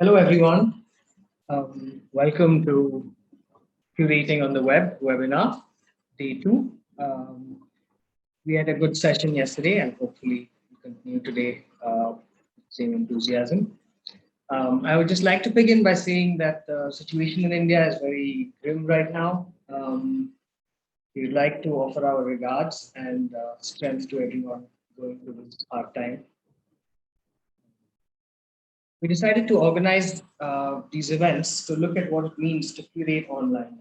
Hello, everyone. Welcome to Curating on the Web webinar, day 2. We had a good session yesterday and hopefully we continue today with same enthusiasm. I would just like to begin by saying that the situation in India is very grim right now. We'd like to offer our regards and strength to everyone going through this hard time. We decided to organize these events to look at what it means to curate online.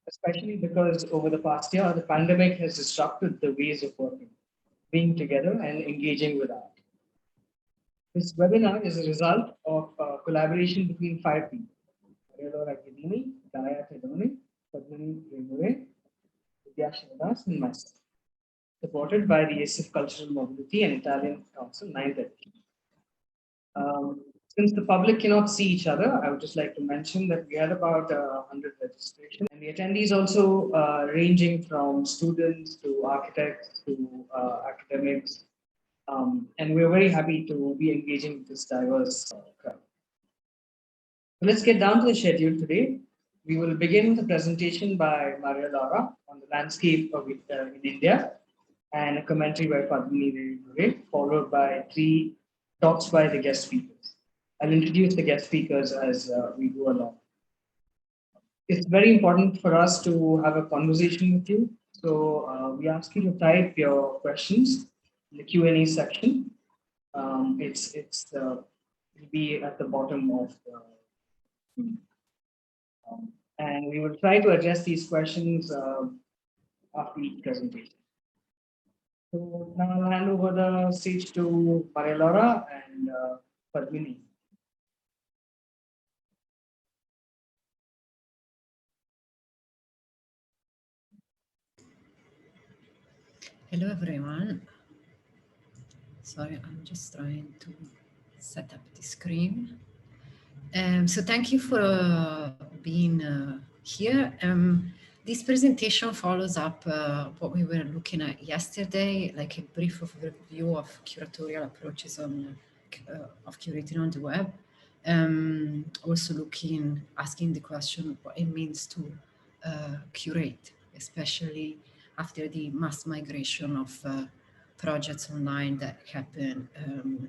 Especially because over the past year, the pandemic has disrupted the ways of working, being together and engaging with art. This webinar is a result of collaboration between 5 people: Marialaura, Ghidini, Padmini, and myself, supported by the ASIF Cultural Mobility and Italian Council 9th. Since the public cannot see each other, I would just like to mention that we had about 100 registrations, and the attendees also ranging from students to architects to academics, and we're very happy to be engaging with this diverse crowd. So let's get down to the schedule today. We will begin with a presentation by Marialaura on the landscape of in India, and a commentary by Padmini, followed by 3 talks by the guest speakers. I'll introduce the guest speakers as we go along. It's very important for us to have a conversation with you. So we ask you to type your questions in the Q&A section. It'll be at the bottom of the and we will try to address these questions after each presentation. So now I'll hand over the stage to Marialaura and Padmini. Hello, everyone. Sorry, I'm just trying to set up the screen. So thank you for being here. This presentation follows up what we were looking at yesterday, like a brief overview of curatorial approaches of curating on the web. Also asking the question what it means to curate, especially after the mass migration of projects online that happened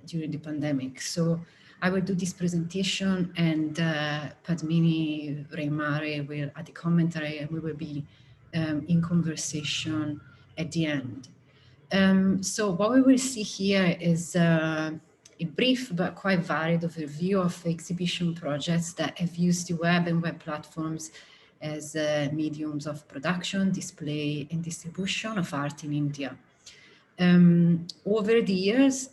during the pandemic. So I will do this presentation, and Padmini Reimare will add the commentary, and we will be in conversation at the end. So what we will see here is a brief but quite varied overview of exhibition projects that have used the web and web platforms as mediums of production, display, and distribution of art in India. Over the years,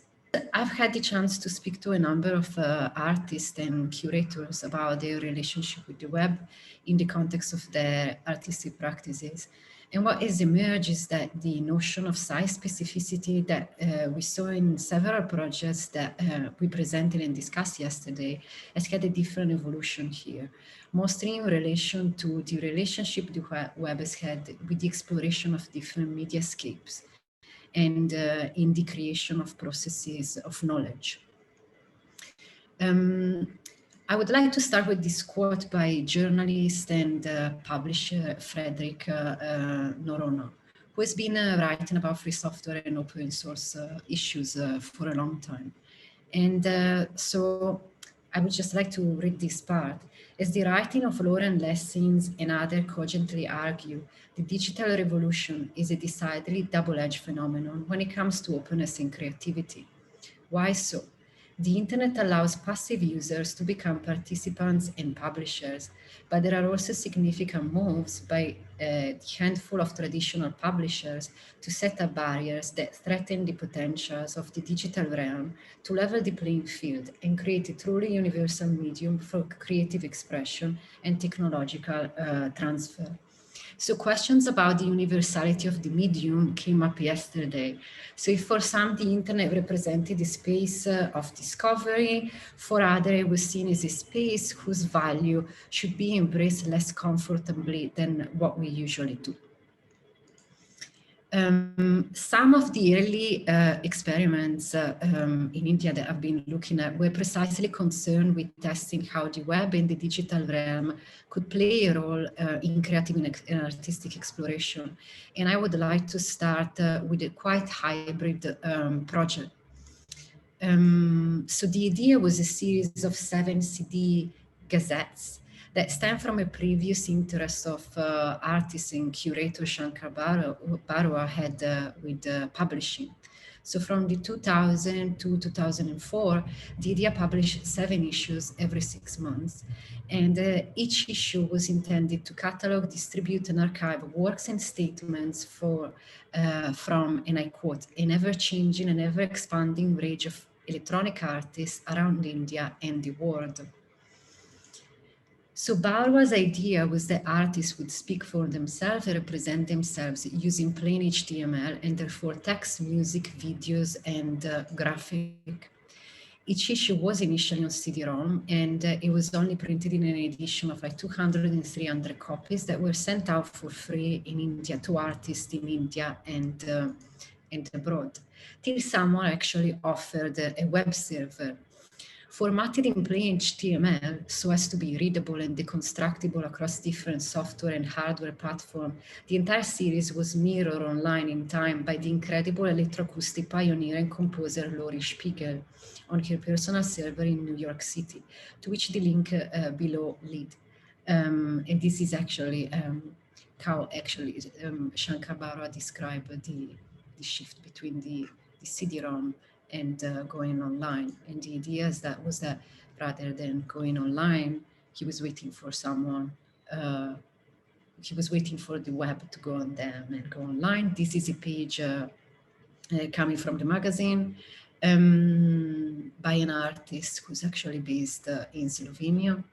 I've had the chance to speak to a number of artists and curators about their relationship with the web in the context of their artistic practices. And what has emerged is that the notion of size specificity that we saw in several projects that we presented and discussed yesterday has had a different evolution here, mostly in relation to the relationship the web has had with the exploration of different mediascapes and in the creation of processes of knowledge. I would like to start with this quote by journalist and publisher Frederick Noronha, who has been writing about free software and open source issues for a long time. And so I would just like to read this part. As the writing of Lauren Lessings and others cogently argue, the digital revolution is a decidedly double-edged phenomenon when it comes to openness and creativity. Why so? The internet allows passive users to become participants and publishers, but there are also significant moves by a handful of traditional publishers to set up barriers that threaten the potentials of the digital realm to level the playing field and create a truly universal medium for creative expression and technological transfer. So questions about the universality of the medium came up yesterday. So if for some the internet represented a space of discovery, for others it was seen as a space whose value should be embraced less comfortably than what we usually do. Some of the early experiments in India that I've been looking at were precisely concerned with testing how the web and the digital realm could play a role in creative and artistic exploration. And I would like to start with a quite hybrid project. So the idea was a series of 7 CD gazettes that stem from a previous interest of artist and curator Shankar Barua had with publishing. So from the 2000 to 2004, the idea published 7 issues every 6 months. And each issue was intended to catalog, distribute, and archive works and statements from, and I quote, an ever-changing and ever-expanding range of electronic artists around India and the world. So Barwa's idea was that artists would speak for themselves and represent themselves using plain HTML and therefore text, music, videos, and graphic. Each issue was initially on CD-ROM, and it was only printed in an edition of like 200 and 300 copies that were sent out for free in India to artists in India and abroad, till someone actually offered a web server formatted in plain HTML so as to be readable and deconstructible across different software and hardware platforms. The entire series was mirrored online in time by the incredible electroacoustic pioneer and composer Lori Spiegel on her personal server in New York City, to which the link below lead. And this is actually how actually Shankar Barua described the shift between the CD-ROM and going online. And the idea is that was that rather than going online, he was waiting for someone, he was waiting for the web to go on them and go online. This is a page coming from the magazine by an artist who's actually based in Slovenia.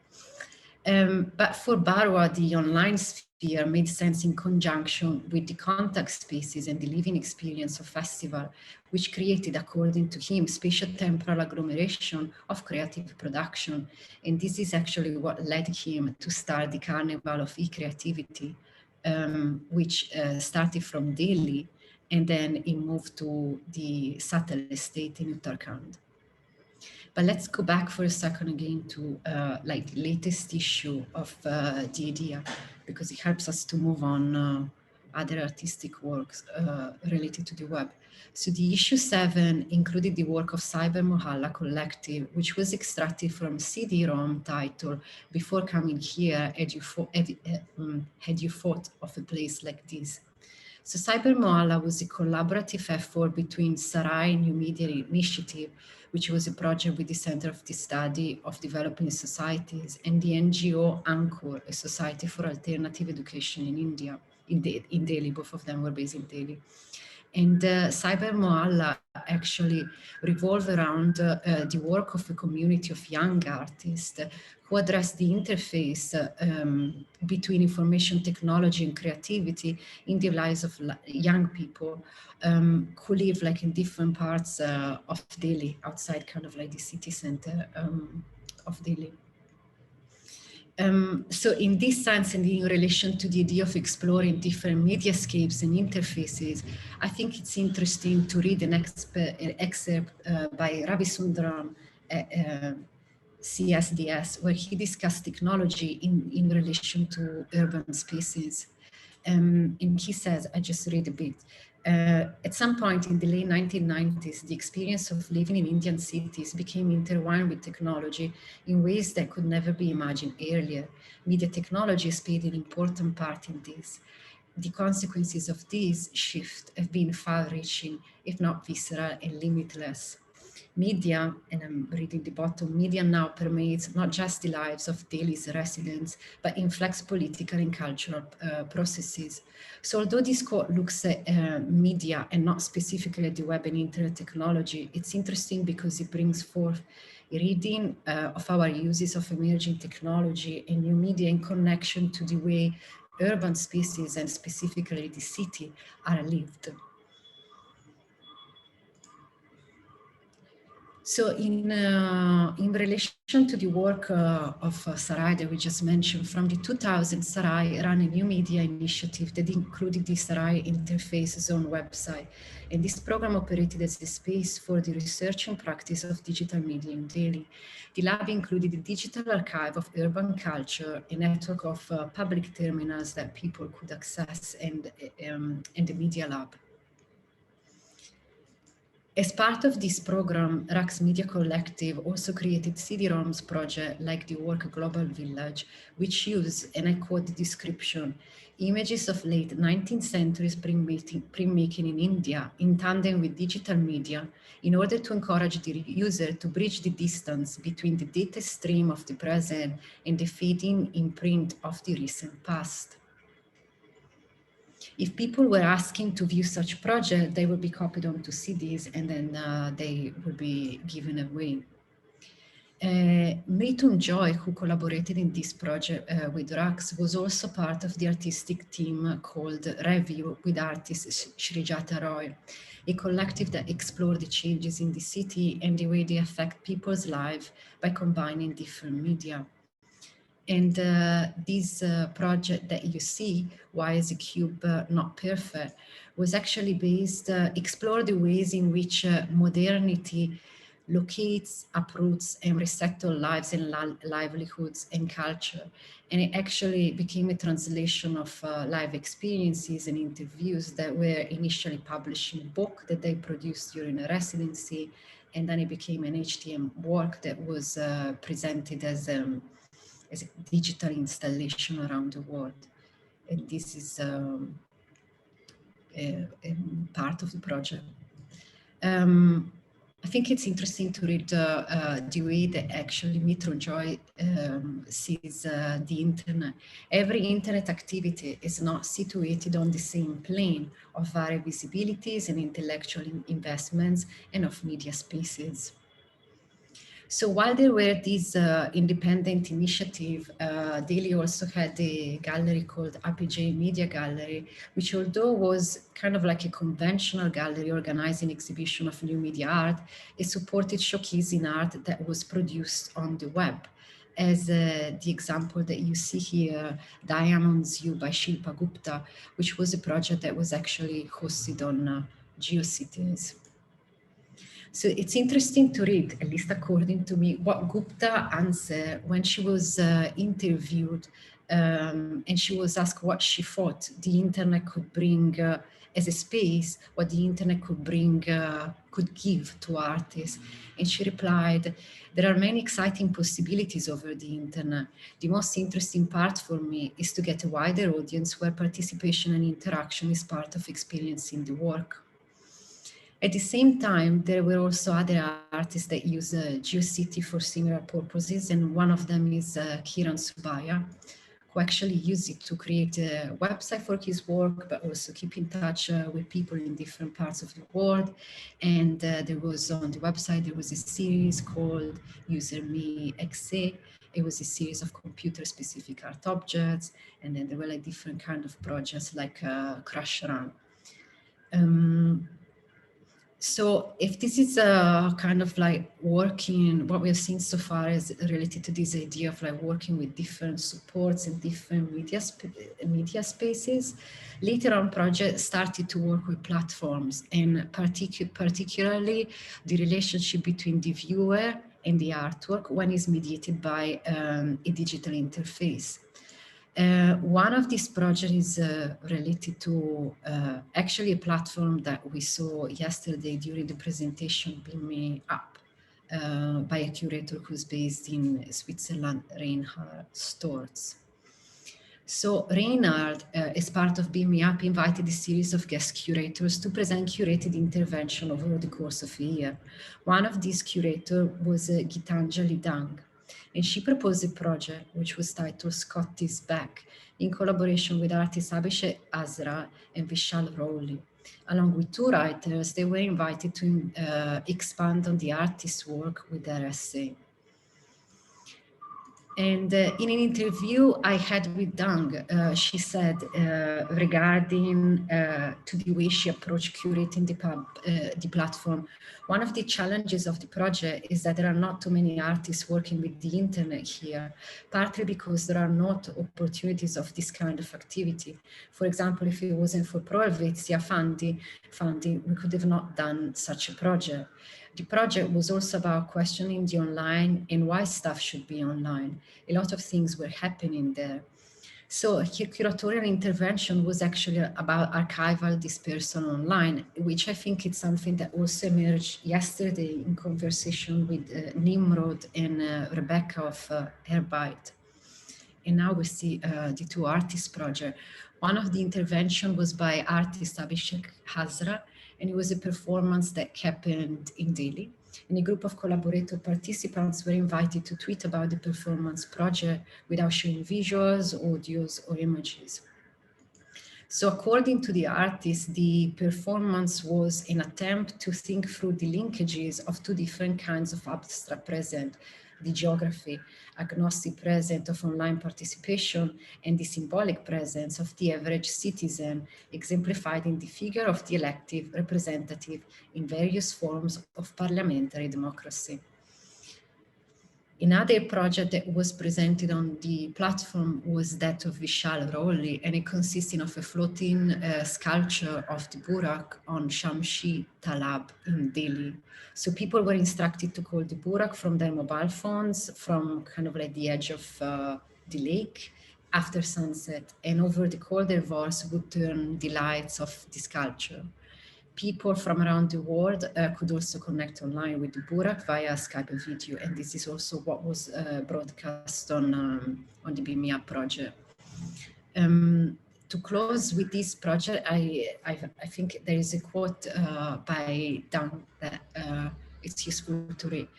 But for Barua, the online sphere made sense in conjunction with the contact spaces and the living experience of festival, which created, according to him, spatial-temporal agglomeration of creative production. And this is actually what led him to start the Carnival of e-creativity, which started from Delhi, and then it moved to the satellite state in Uttarakhand. But let's go back for a second again to like the latest issue of the idea, because it helps us to move on other artistic works related to the web. So the issue 7 included the work of Cyber Mohalla Collective, which was extracted from CD-ROM title Before Coming Here, Had You Thought of a Place Like This? So Cyber Mohalla was a collaborative effort between Sarai New Media Initiative, which was a project with the Center of the Study of Developing Societies, and the NGO Anchor, a society for alternative education in India, in Delhi. Both of them were based in Delhi. And Cyber Mohalla actually revolved around the work of a community of young artists who address the interface between information technology and creativity in the lives of young people who live like in different parts of Delhi, outside kind of like the city center of Delhi. So in this sense, and in relation to the idea of exploring different mediascapes and interfaces, I think it's interesting to read an excerpt by Ravi Sundaram, CSDS, where he discussed technology in relation to urban spaces. And he says, I just read a bit. At some point in the late 1990s, the experience of living in Indian cities became intertwined with technology in ways that could never be imagined earlier. Media technology has played an important part in this. The consequences of this shift have been far-reaching, if not visceral and limitless. Media, and I'm reading the bottom, media now permeates not just the lives of Delhi's residents, but inflects political and cultural processes. So although this quote looks at media and not specifically at the web and internet technology, it's interesting because it brings forth a reading of our uses of emerging technology and new media in connection to the way urban spaces and specifically the city are lived. So in relation to the work of Sarai that we just mentioned, from the 2000s, Sarai ran a new media initiative that included the Sarai Interface Zone website. And this program operated as a space for the research and practice of digital media in Delhi. The lab included a digital archive of urban culture, a network of public terminals that people could access, and the media lab. As part of this program, Rax Media Collective also created CD-ROMs project like the work Global Village, which use, and I quote the description, images of late 19th century printmaking in India in tandem with digital media in order to encourage the user to bridge the distance between the data stream of the present and the fading imprint of the recent past. If people were asking to view such project, they would be copied onto CDs and then they would be given away. Mritun Joy, who collaborated in this project with Rax, was also part of the artistic team called Review with artist Srijata Roy, a collective that explored the changes in the city and the way they affect people's lives by combining different media. And this project that you see, Why is a Cube Not Perfect, was actually based, explored the ways in which modernity locates, uproots, and resettles lives and livelihoods and culture. And it actually became a translation of live experiences and interviews that were initially published in a book that they produced during a residency. And then it became an HTM work that was presented as a digital installation around the world. And this is a part of the project. I think it's interesting to read the way that actually Mritun Joy sees the internet. Every internet activity is not situated on the same plane of varied visibilities and intellectual investments and of media spaces. So while there were these independent initiatives, Delhi also had a gallery called APJ Media Gallery, which although was kind of like a conventional gallery organizing exhibition of new media art, it supported showcasing art that was produced on the web. As the example that you see here, Diamond's You by Shilpa Gupta, which was a project that was actually hosted on GeoCities. So it's interesting to read, at least according to me, what Gupta answered when she was interviewed and she was asked what she thought the internet could bring as a space, what the internet could bring, could give to artists. And she replied, there are many exciting possibilities over the internet. The most interesting part for me is to get a wider audience where participation and interaction is part of experiencing the work. At the same time, there were also other artists that use GeoCity for similar purposes, and one of them is Kiran Subaya, who actually used it to create a website for his work, but also keep in touch with people in different parts of the world. And there was on the website, there was a series called User Me XA. It was a series of computer-specific art objects, and then there were like different kind of projects like Crash Run. So if this is a kind of like working, what we've seen so far is related to this idea of like working with different supports and different media spaces. Later on, project started to work with platforms, and particularly the relationship between the viewer and the artwork when it's mediated by a digital interface. One of these projects is related to actually a platform that we saw yesterday during the presentation, Beam Me Up, by a curator who's based in Switzerland, Reinhard Storz. So Reinhard, as part of Beam Me Up, invited a series of guest curators to present curated intervention over the course of a year. One of these curators was Gitanjali Dang, and she proposed a project which was titled Scott is Back, in collaboration with artists Abhishek Azra and Vishal Rowley. Along with two writers, they were invited to expand on the artist's work with their essay. And in an interview I had with ZHANG, she said regarding to the way she approached curating the platform, one of the challenges of the project is that there are not too many artists working with the internet here, partly because there are not opportunities of this kind of activity. For example, if it wasn't for Pro Helvetia funding, we could have not done such a project. The project was also about questioning the online and why stuff should be online. A lot of things were happening there. So curatorial intervention was actually about archival dispersal online, which I think is something that also emerged yesterday in conversation with Nimrod and Rebecca of Airbyte. And now we see the two artists project. One of the intervention was by artist Abhishek Hazra, and it was a performance that happened in Delhi. And a group of collaborator participants were invited to tweet about the performance project without showing visuals, audios, or images. So according to the artist, the performance was an attempt to think through the linkages of two different kinds of abstract present, the geography, agnostic present of online participation, and the symbolic presence of the average citizen, exemplified in the figure of the elective representative in various forms of parliamentary democracy. Another project that was presented on the platform was that of Vishal Rowley, and it consisted of a floating sculpture of the Burak on Shamshi Talab in Delhi. So people were instructed to call the Burak from their mobile phones from kind of like the edge of the lake after sunset, and over the call their voice would turn the lights of the sculpture. People from around the world could also connect online with the Burak via Skype video, and this is also what was broadcast on the BMIA project. To close with this project, I think there is a quote by ZHANG that it's useful to read.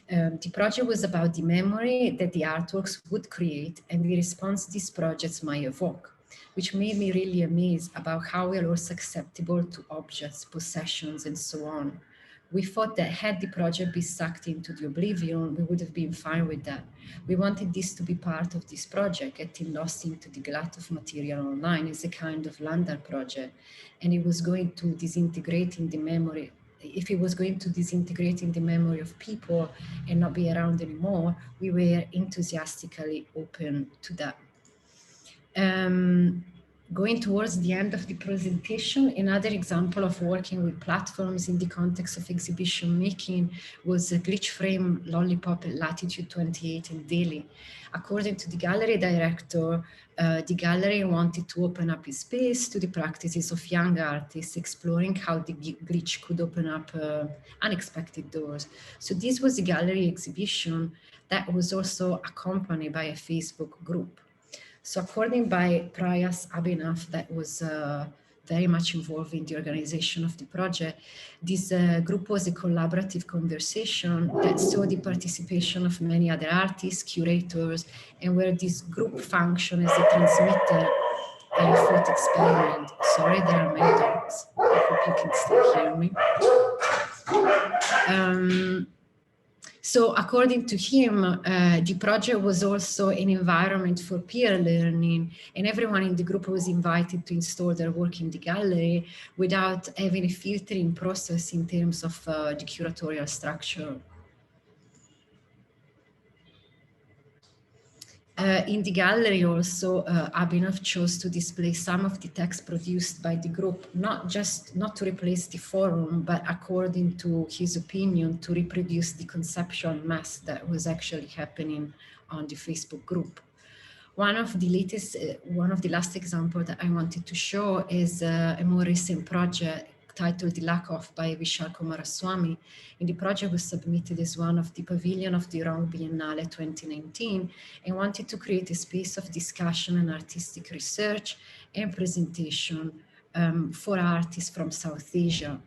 The project was about the memory that the artworks would create and the response these projects might evoke, which made me really amazed about how we are also acceptable to objects, possessions, and so on. We thought that had the project been sucked into the oblivion, we would have been fine with that. We wanted this to be part of this project, getting lost into the glut of material online is a kind of Landar project, and it was going to disintegrate in the memory. If it was going to disintegrate in the memory of people and not be around anymore, we were enthusiastically open to that. Going towards the end of the presentation, another example of working with platforms in the context of exhibition making was a glitch frame lollipop at Latitude 28 in Delhi. According to the gallery director, the gallery wanted to open up its space to the practices of young artists, exploring how the glitch could open up unexpected doors. So this was a gallery exhibition that was also accompanied by a Facebook group. So according by Prayas Abhinav, that was very much involved in the organization of the project, this group was a collaborative conversation that saw the participation of many other artists, curators, and where this group functioned as a transmitter thought experiment. Sorry, there are many dogs. I hope you can still hear me. So according to him, the project was also an environment for peer learning, and everyone in the group was invited to install their work in the gallery without having a filtering process in terms of the curatorial structure. In the gallery also, Abhinav chose to display some of the text produced by the group, not to replace the forum, but according to his opinion, to reproduce the conceptual mess that was actually happening on the Facebook group. One of the last examples that I wanted to show is a more recent project titled The Lack Of by Vishal Kumaraswamy. And the project was submitted as one of the pavilion of the Rome Biennale 2019 and wanted to create a space of discussion and artistic research and presentation for artists from South Asia.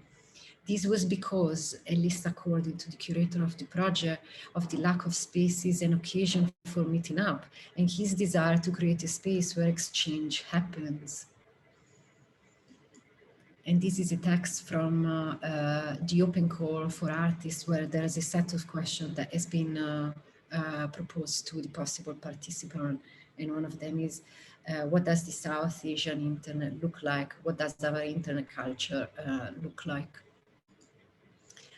This was because, at least according to the curator of the project, of the lack of spaces and occasion for meeting up, and his desire to create a space where exchange happens. And this is a text from the open call for artists, where there's a set of questions that has been proposed to the possible participants, and one of them is, what does the South Asian internet look like? What does our internet culture look like?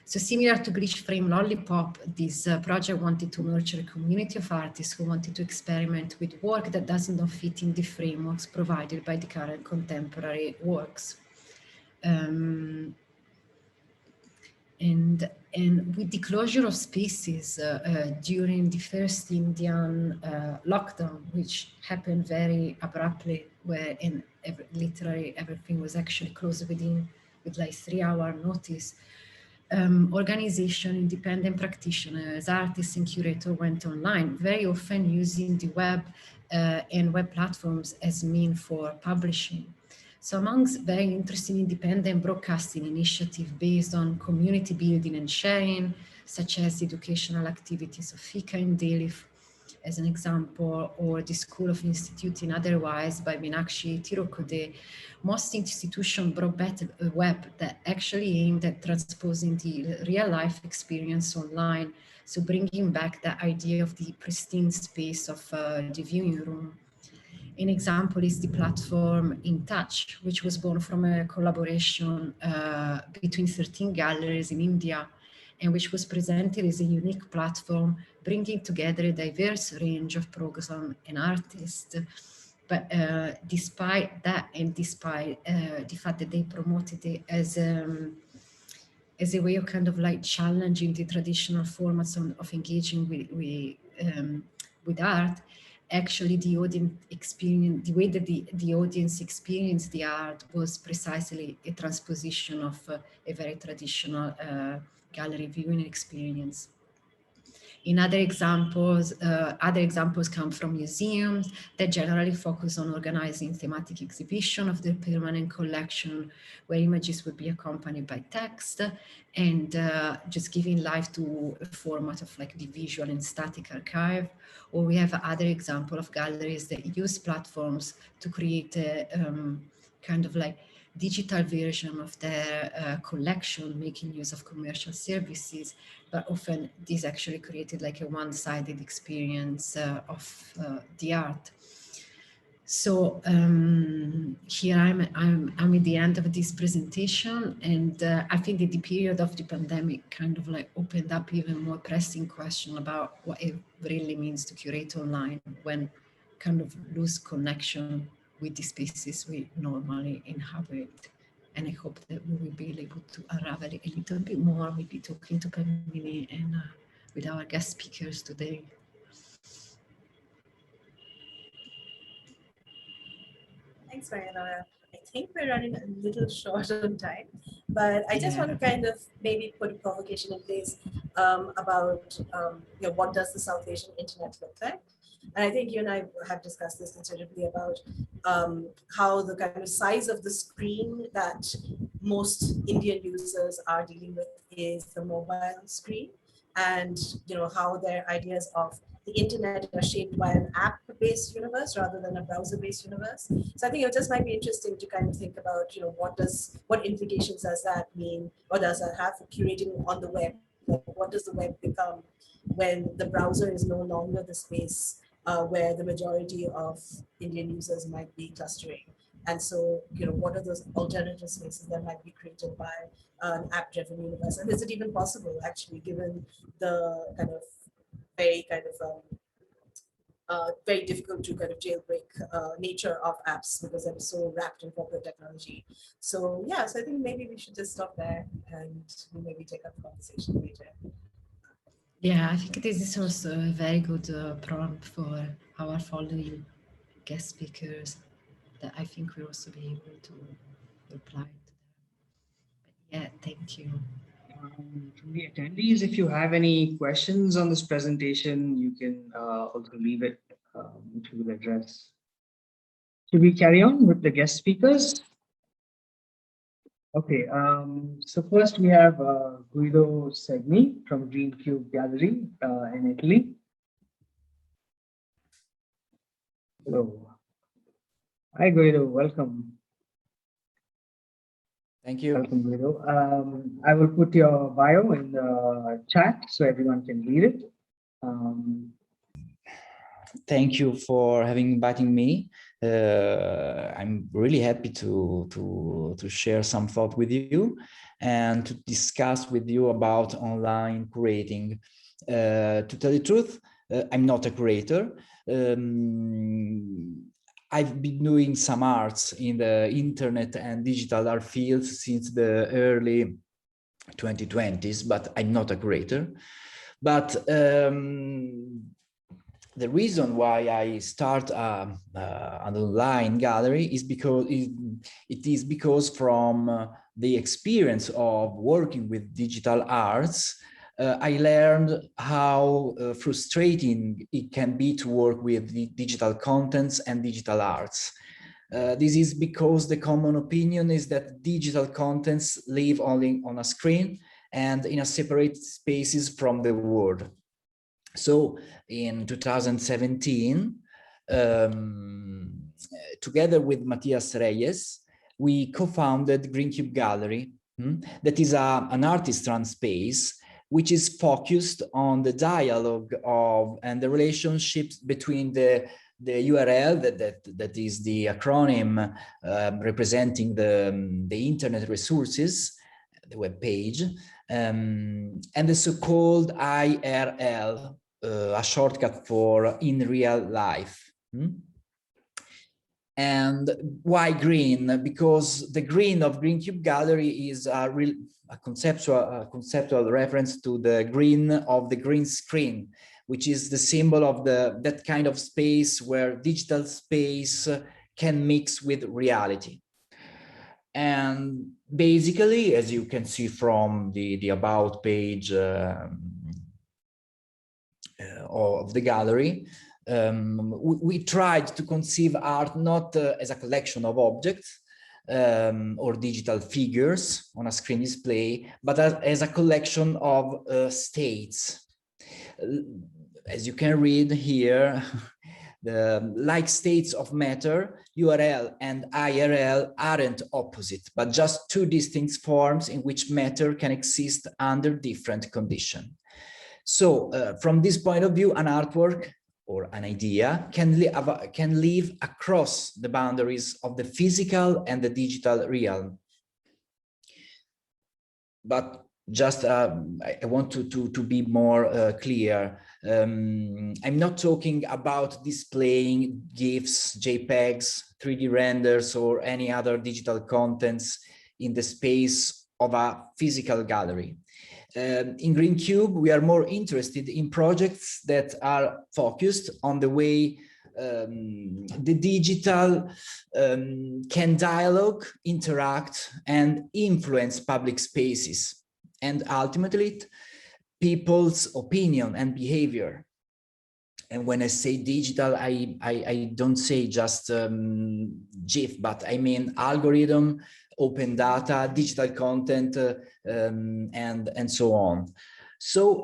So similar to Glitch Frame Lollipop, this project wanted to nurture a community of artists who wanted to experiment with work that doesn't fit in the frameworks provided by the current contemporary works. And with the closure of spaces during the first Indian lockdown, which happened very abruptly, where literally everything was actually closed with like 3-hour notice, organization, independent practitioners, artists and curators went online, very often using the web and web platforms as means for publishing. So amongst very interesting independent broadcasting initiatives based on community building and sharing, such as educational activities of Fika in Delhi, as an example, or the School of Instituting Otherwise by Meenakshi Tirukode, most institutions brought back a web that actually aimed at transposing the real life experience online. So bringing back the idea of the pristine space of the viewing room. An example is the platform In Touch, which was born from a collaboration between 13 galleries in India, and which was presented as a unique platform, bringing together a diverse range of programs and artists. But despite that, and despite the fact that they promoted it as a way of kind of like challenging the traditional formats of engaging with art, actually the audience experience, the way that the audience experienced the art was precisely a transposition of a very traditional gallery viewing experience. In other examples come from museums that generally focus on organizing thematic exhibition of their permanent collection, where images would be accompanied by text and just giving life to a format of like the visual and static archive. Or we have other example of galleries that use platforms to create a kind of like digital version of their collection, making use of commercial services, but often this actually created like a one-sided experience of the art. So here I'm at the end of this presentation, and I think that the period of the pandemic kind of like opened up even more pressing question about what it really means to curate online when kind of lose connection with the spaces we normally inhabit. And I hope that we will be able to unravel it a little bit more, maybe talking to Padmini and with our guest speakers today. Thanks, Marialaura. I think we're running a little short on time, but I just want to kind of maybe put a provocation in place about what does the South Asian internet look like? And I think you and I have discussed this considerably about how the kind of size of the screen that most Indian users are dealing with is the mobile screen, and how their ideas of the internet are shaped by an app-based universe rather than a browser-based universe. So I think it just might be interesting to kind of think about, what implications does that mean, or does that have for curating on the web? What does the web become when the browser is no longer the space where the majority of Indian users might be clustering? And so, what are those alternative spaces that might be created by an app-driven universe? And is it even possible, actually, given the kind of very difficult to kind of jailbreak nature of apps because they're so wrapped in corporate technology. So yeah, so I think maybe we should just stop there and we'll maybe take up the conversation later. Yeah, I think this is also a very good prompt for our following guest speakers that I think we'll also be able to reply to. But yeah, thank you. From the attendees, if you have any questions on this presentation, you can also leave it, which we will address. Should we carry on with the guest speakers? Okay, so first we have Guido Segni from Green Cube Gallery in Italy. Hello. Hi, Guido, welcome. Thank you. Welcome, Guido. I will put your bio in the chat so everyone can read it. Thank you for inviting me. I'm really happy to share some thought with you and to discuss with you about online curating. To tell the truth, I'm not a curator. I've been doing some arts in the internet and digital art fields since the early 2020s, but I'm not a curator. But the reason why I start an online gallery is because it is because from the experience of working with digital arts, I learned how frustrating it can be to work with the digital contents and digital arts. This is because the common opinion is that digital contents live only on a screen and in a separate spaces from the world. So in 2017, together with Matthias Reyes, we co-founded Green Cube Gallery, that is an artist-run space which is focused on the dialogue of and the relationships between the URL that is the acronym representing the internet resources, the web page, and the so-called IRL, a shortcut for in real life. And why green? Because the green of Green Cube Gallery is a conceptual reference to the green of the green screen, which is the symbol of that kind of space where digital space can mix with reality. And basically, as you can see from the about page of the gallery, we tried to conceive art not as a collection of objects or digital figures on a screen display, but as a collection of states. As you can read here, like states of matter, URL and IRL aren't opposite, but just two distinct forms in which matter can exist under different conditions. So from this point of view, an artwork or an idea can live across the boundaries of the physical and the digital realm. But just I want to be more clear. I'm not talking about displaying GIFs, JPEGs, 3D renders, or any other digital contents in the space of a physical gallery. In Green Cube, we are more interested in projects that are focused on the way the digital can dialogue, interact, and influence public spaces, and ultimately people's opinion and behavior. And when I say digital, I don't say just GIF, but I mean algorithm, open data, digital content, and so on. So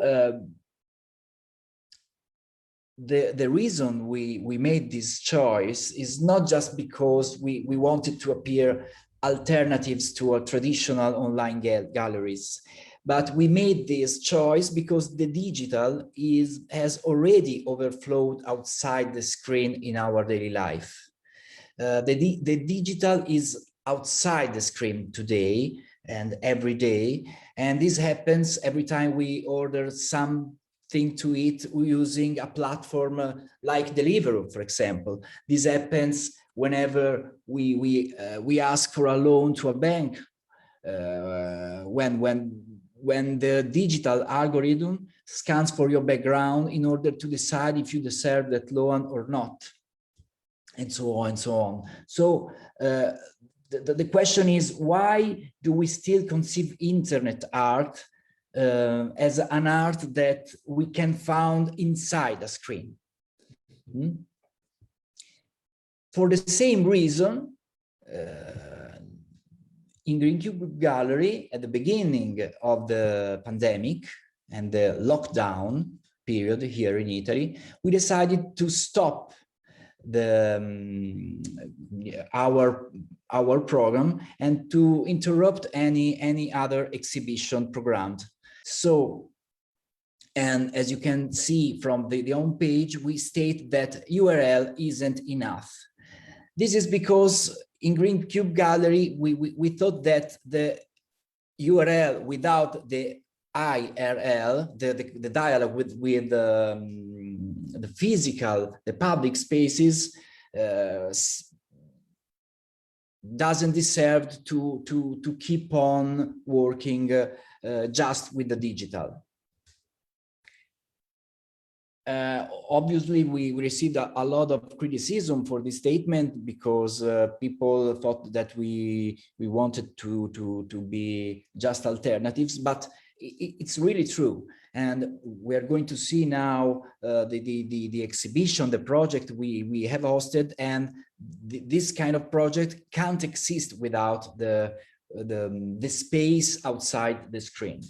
the reason we made this choice is not just because we wanted to appear alternatives to our traditional online galleries, but we made this choice because the digital has already overflowed outside the screen in our daily life. The digital is outside the screen today and every day, and this happens every time we order something to eat using a platform like Deliveroo, for example. This happens whenever we ask for a loan to a bank, when the digital algorithm scans for your background in order to decide if you deserve that loan or not, and so on and so on. So the question is, why do we still conceive internet art as an art that we can find inside a screen? For the same reason, in Green Cube Gallery, at the beginning of the pandemic and the lockdown period here in Italy, we decided to stop our program and to interrupt any other exhibition programmed. So And as you can see from the home page, we state that URL isn't enough. This is because in Green Cube Gallery, we thought that the URL without the IRL, the dialogue with the physical, the public spaces, doesn't deserve to keep on working just with the digital. Obviously, we received a lot of criticism for this statement because people thought that we wanted to be just alternatives, but it's really true. And we're going to see now the exhibition, the project we have hosted, and this kind of project can't exist without the space outside the screen.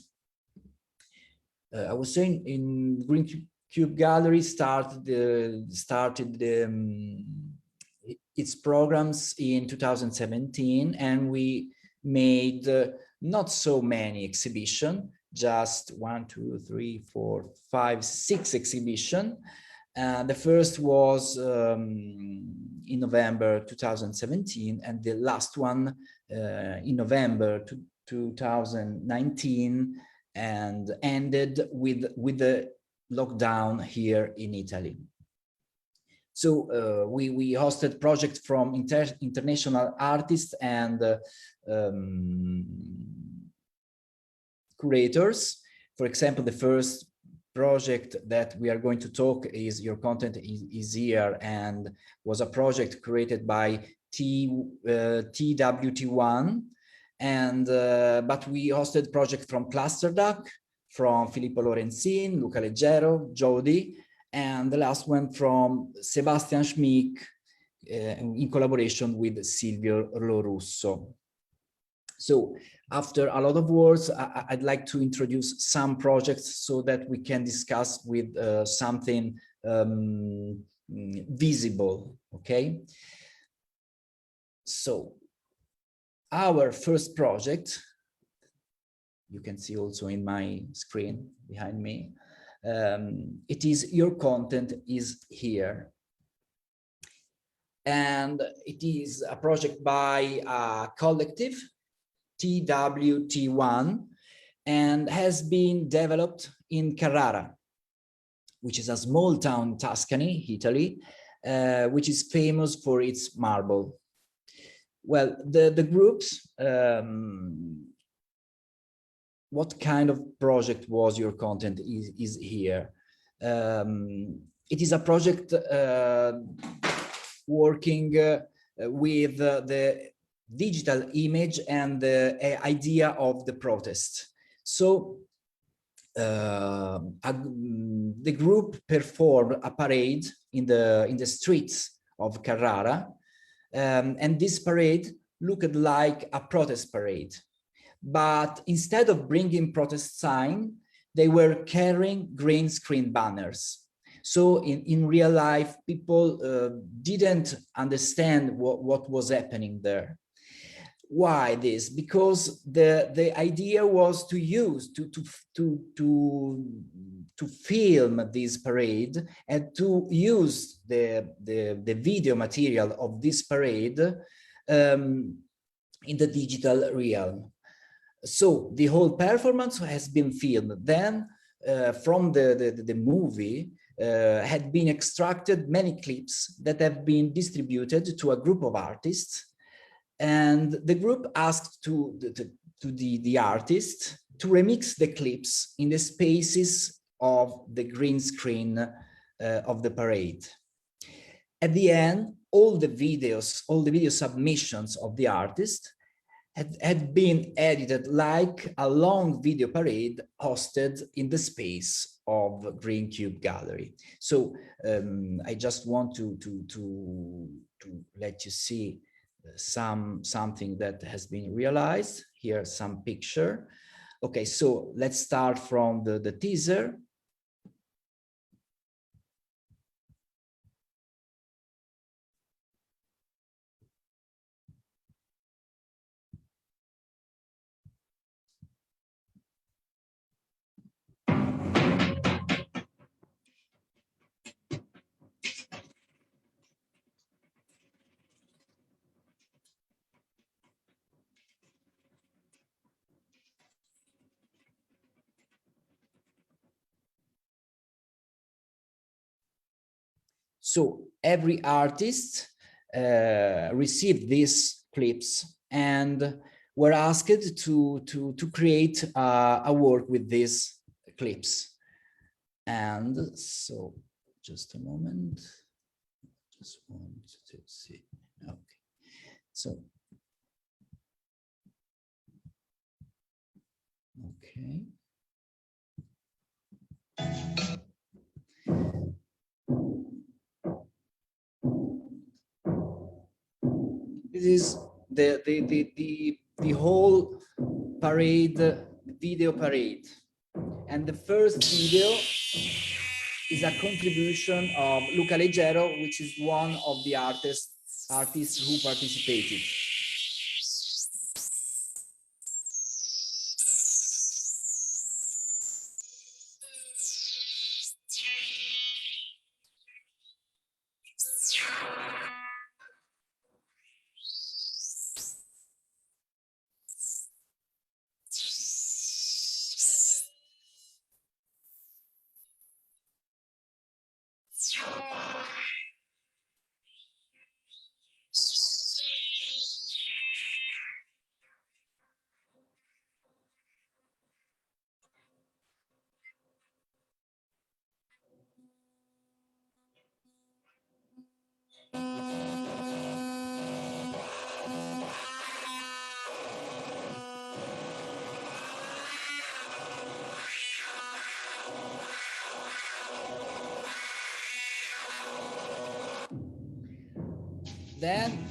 I was saying in Green Cube Gallery started its programs in 2017, and we made not so many exhibitions, just 1, 2, 3, 4, 5, 6 exhibitions. The first was in November 2017, and the last one in November 2019, and ended with the lockdown here in Italy. So we hosted projects from international artists and curators. For example, the first project that we are going to talk is Your Content is Here, and was a project created by TWT1, and but we hosted projects from Cluster Duck, from Filippo Lorenzin, Luca Leggero, Jody, and the last one from Sebastian Schmick in collaboration with Silvio Lorusso. So after a lot of words, I'd like to introduce some projects so that we can discuss with something visible, okay? So our first project, you can see also in my screen behind me, it is Your Content is Here. And it is a project by a collective, TWT1, and has been developed in Carrara, which is a small town in Tuscany, Italy, which is famous for its marble. Well, the groups, what kind of project was Your Content is Here? It is a project working with the digital image and the idea of the protest. So the group performed a parade in the streets of Carrara, and this parade looked like a protest parade. But instead of bringing protest sign, they were carrying green screen banners. So in real life, people didn't understand what was happening there. Why this? Because the idea was to use to film this parade and to use the video material of this parade in the digital realm. So the whole performance has been filmed. Then from the movie had been extracted many clips that have been distributed to a group of artists, and the group asked the artist to remix the clips in the spaces of the green screen of the parade. At the end, all the video submissions of the artist had been edited like a long video parade hosted in the space of Green Cube Gallery. So I just want to let you see something that has been realized. Here, some picture. Okay, so let's start from the teaser. So every artist received these clips and were asked to create a work with these clips. And so, just a moment, just want to see. Okay, so okay. This is the whole parade, video parade, and the first video is a contribution of Luca Leggero, which is one of the artists who participated. Then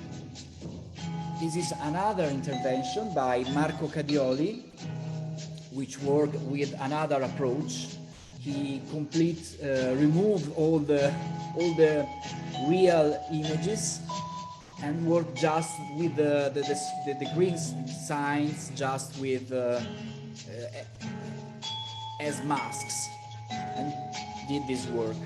this is another intervention by Marco Cadioli, which worked with another approach. He removed all the real images and worked just with the green signs, just with as masks, and did this work.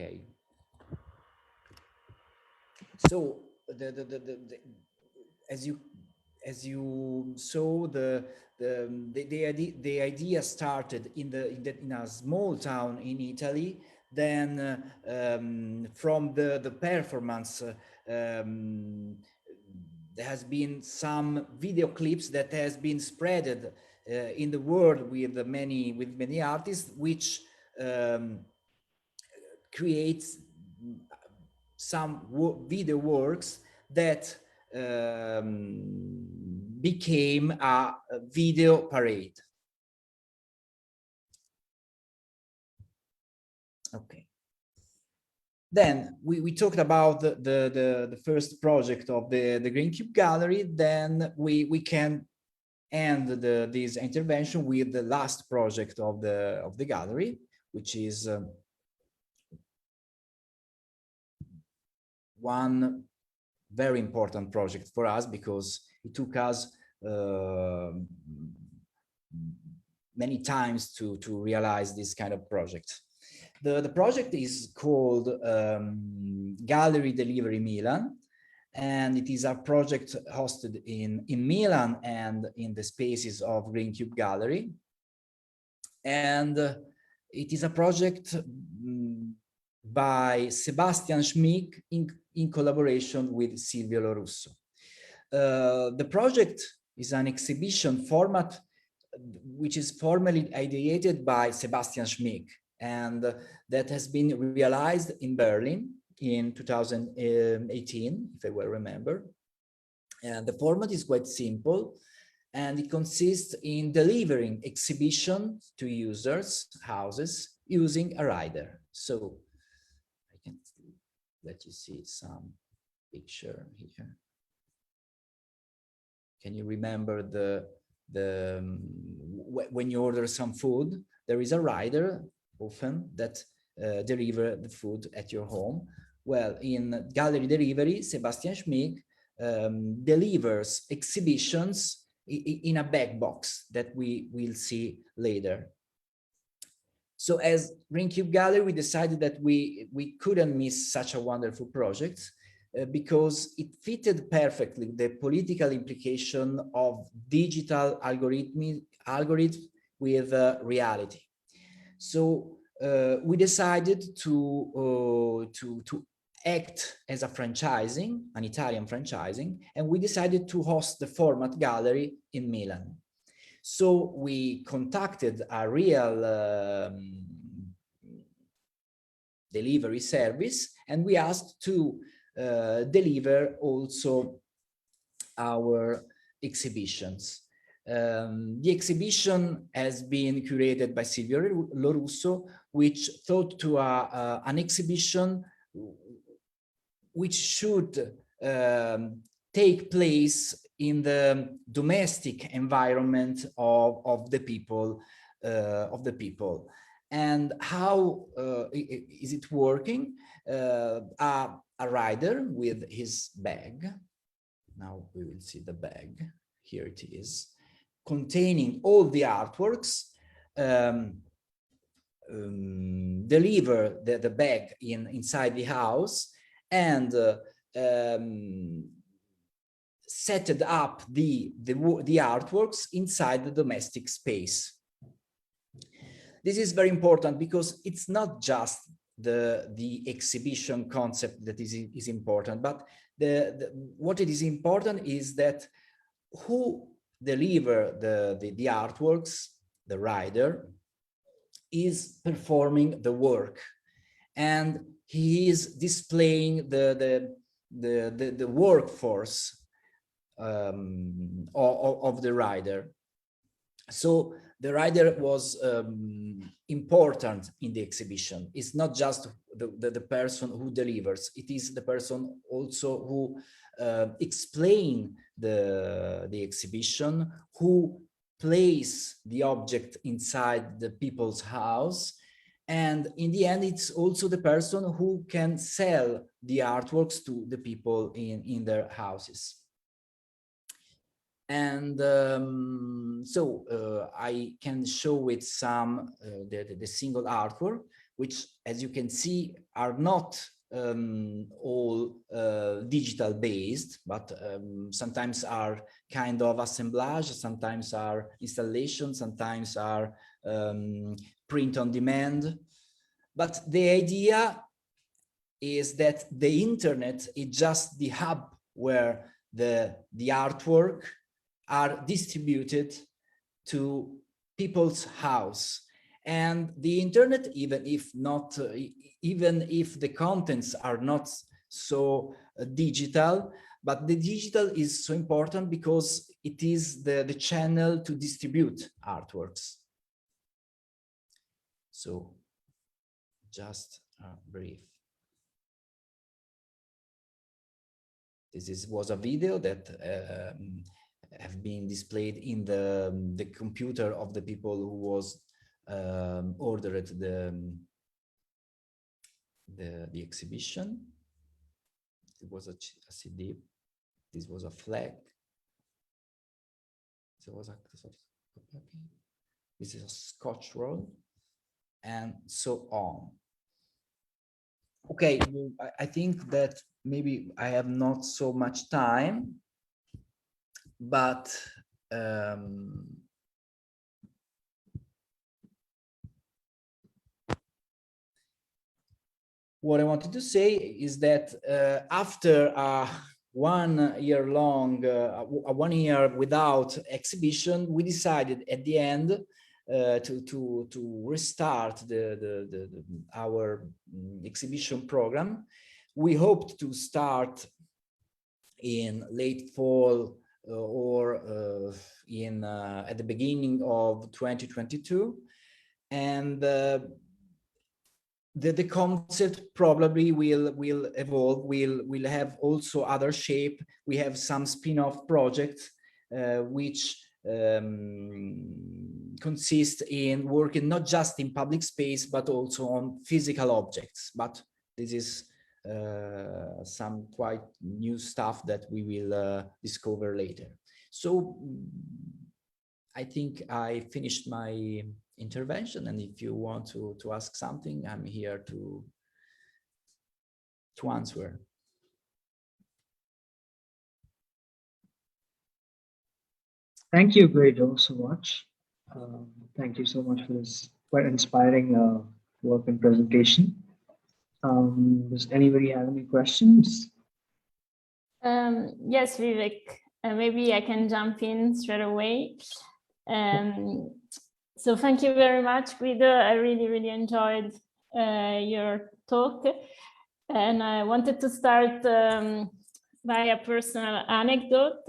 Okay. So as you saw, the idea started in a small town in Italy. Then from the performance, there has been some video clips that has been spreaded in the world with many artists, which creates some video works that became a video parade. Okay. Then we talked about the first project of the Green Cube Gallery. Then we can end this intervention with the last project of the gallery, which is one very important project for us, because it took us many times to realize this kind of project. The project is called Gallery Delivery Milan, and it is a project hosted in Milan and in the spaces of Green Cube Gallery. And it is a project by Sebastian Schmick in collaboration with Silvio Lorusso. The project is an exhibition format which is formally ideated by Sebastian Schmick, and that has been realized in Berlin in 2018, if I well remember. And the format is quite simple, and it consists in delivering exhibitions to users' houses using a rider. So I can let you see some picture here. Can you remember when you order some food, there is a rider often that deliver the food at your home. Well, in gallery delivery, Sebastian Schmig delivers exhibitions in a bag box that we will see later. So as Green Cube Gallery, we decided that we couldn't miss such a wonderful project because it fitted perfectly the political implication of digital algorithms with reality. So we decided to act as a franchising, an Italian franchising, and we decided to host the format gallery in Milan. So we contacted a real delivery service, and we asked to deliver also our exhibitions. The exhibition has been curated by Silvio Lorusso, which thought to an exhibition which should take place in the domestic environment of the people, And how is it working? A rider with his bag. Now we will see the bag. Here it is, containing all the artworks. Deliver the bag inside the house and set up the artworks inside the domestic space. This is very important because it's not just the exhibition concept that is important, but what it is important is that who deliver the artworks, the rider, is performing the work, and he is displaying the workforce of the rider. So the rider was important in the exhibition. It's not just the person who delivers, it is the person also who explain the exhibition, who place the object inside the people's house, and in the end it's also the person who can sell the artworks to the people in their houses. And I can show with some the single artwork, which, as you can see, are not all digital based, but sometimes are kind of assemblage, sometimes are installation, sometimes are print on demand. But the idea is that the internet is just the hub where the artwork are distributed to people's house. And the internet, even if the contents are not so digital, but the digital is so important because it is the channel to distribute artworks. So just brief. This was a video that have been displayed in the computer of the people who was ordered the exhibition. It was a CD. This was a flag. This is a Scotch roll, and so on. Okay, I think that maybe I have not so much time, but what I wanted to say is that after a 1 year long, 1 year without exhibition, we decided at the end to restart our exhibition program. We hoped to start in late fall or at the beginning of 2022, and the concept probably will evolve. We'll have also other shape. We have some spin-off projects which consist in working not just in public space, but also on physical objects. But this is some quite new stuff that we will discover later. So I think I finished my intervention, and if you want to ask something, I'm here to answer. Thank you, Guido, so much. Thank you so much for this quite inspiring work and presentation. Does anybody have any questions? Yes, Vivek, maybe I can jump in straight away. So thank you very much, Guido. I really enjoyed your talk. And I wanted to start by a personal anecdote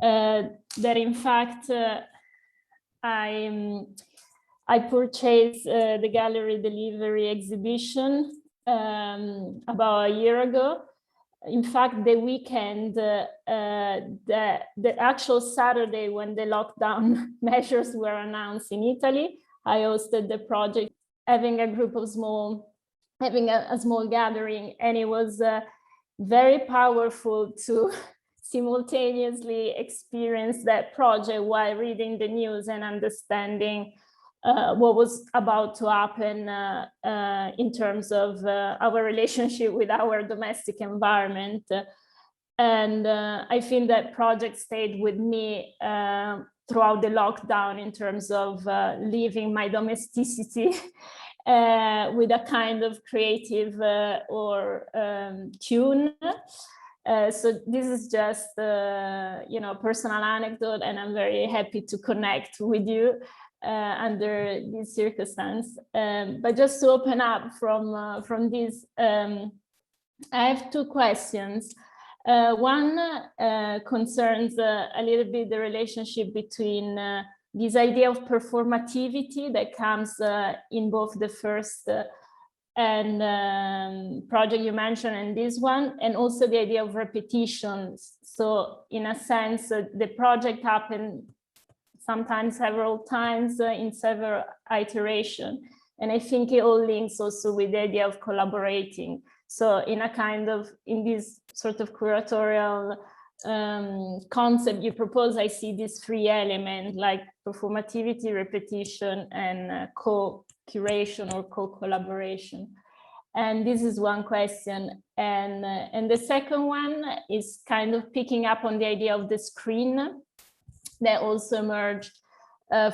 that in fact I purchased the gallery delivery exhibition about a year ago. In fact, the weekend, the actual Saturday when the lockdown measures were announced in Italy, I hosted the project, having a small gathering, and it was very powerful to simultaneously experience that project while reading the news and understanding what was about to happen in terms of our relationship with our domestic environment. And I think that project stayed with me throughout the lockdown in terms of leaving my domesticity with a kind of creative tune. So this is just, personal anecdote, and I'm very happy to connect with you under this circumstance. But just to open up from this, I have two questions. One concerns a little bit the relationship between this idea of performativity that comes in both the first and project you mentioned and this one, and also the idea of repetitions. So in a sense, the project happened sometimes several times in several iterations. And I think it all links also with the idea of collaborating. So in this sort of curatorial concept you propose, I see these three elements like performativity, repetition, and co-curation or co-collaboration. And this is one question. And the second one is kind of picking up on the idea of the screen that also emerged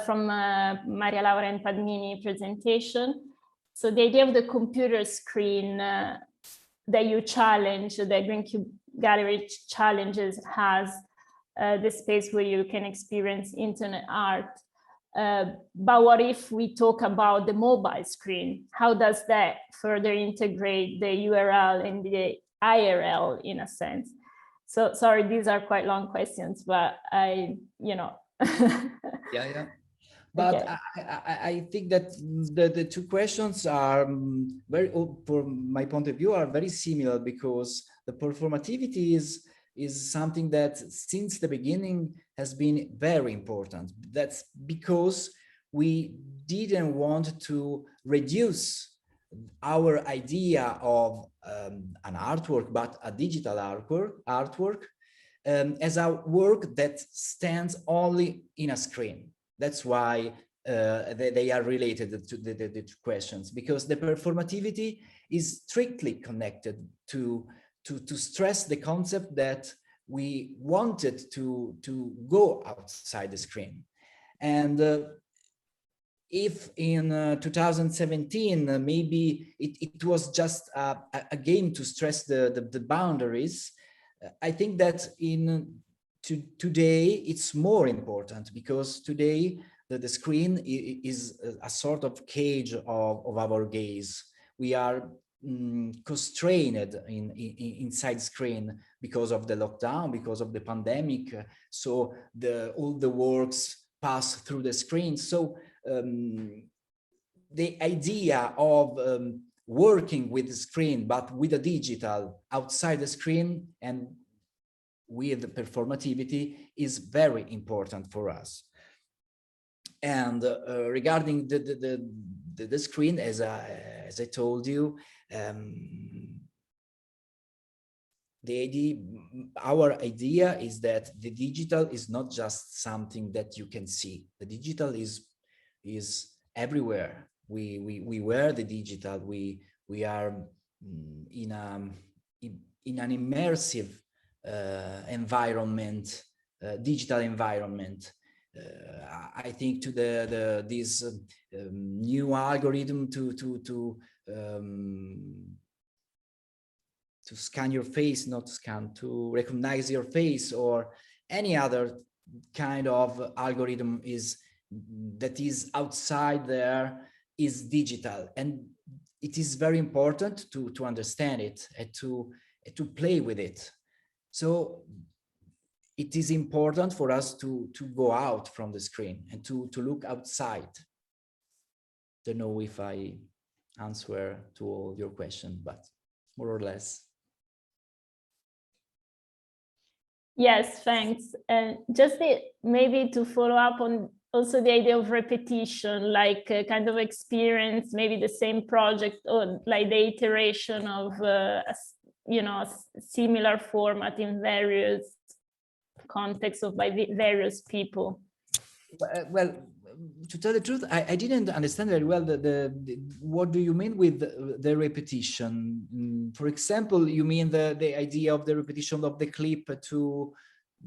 from Marialaura and Padmini presentation. So the idea of the computer screen that you challenge, that Green Cube Gallery challenges, has the space where you can experience internet art. But what if we talk about the mobile screen? How does that further integrate the URL and the IRL in a sense? So sorry, these are quite long questions, but Yeah. But okay. I think that the two questions are from my point of view, are very similar, because the performativity is something that since the beginning has been very important. That's because we didn't want to reduce our idea of an artwork, but a digital artwork as a work that stands only in a screen. That's why they are related to the two questions, because the performativity is strictly connected to stress the concept that we wanted to go outside the screen. And if in 2017 maybe it was just a game to stress the boundaries, I think that today it's more important, because today the screen is a sort of cage of our gaze. We are constrained inside screen because of the lockdown, because of the pandemic. So all the works pass through the screen. So the idea of working with the screen, but with a digital outside the screen, and with performativity is very important for us. And regarding the screen, as I told you, our idea is that the digital is not just something that you can see. The digital is everywhere. We wear the digital. We are in an immersive environment, digital environment. I think to this new algorithm to scan your face, not scan, to recognize your face, or any other kind of algorithm that is outside there, is digital, and it is very important to understand it and to play with it. So it is important for us to go out from the screen and to look outside. Don't know if I answer to all your questions, but more or less. Yes, thanks. And just maybe to follow up on also the idea of repetition, like a kind of experience, maybe the same project, or like the iteration of a similar format in various contexts of by various people. Well, to tell the truth, I didn't understand very well what do you mean with the repetition? For example, you mean the idea of the repetition of the clip to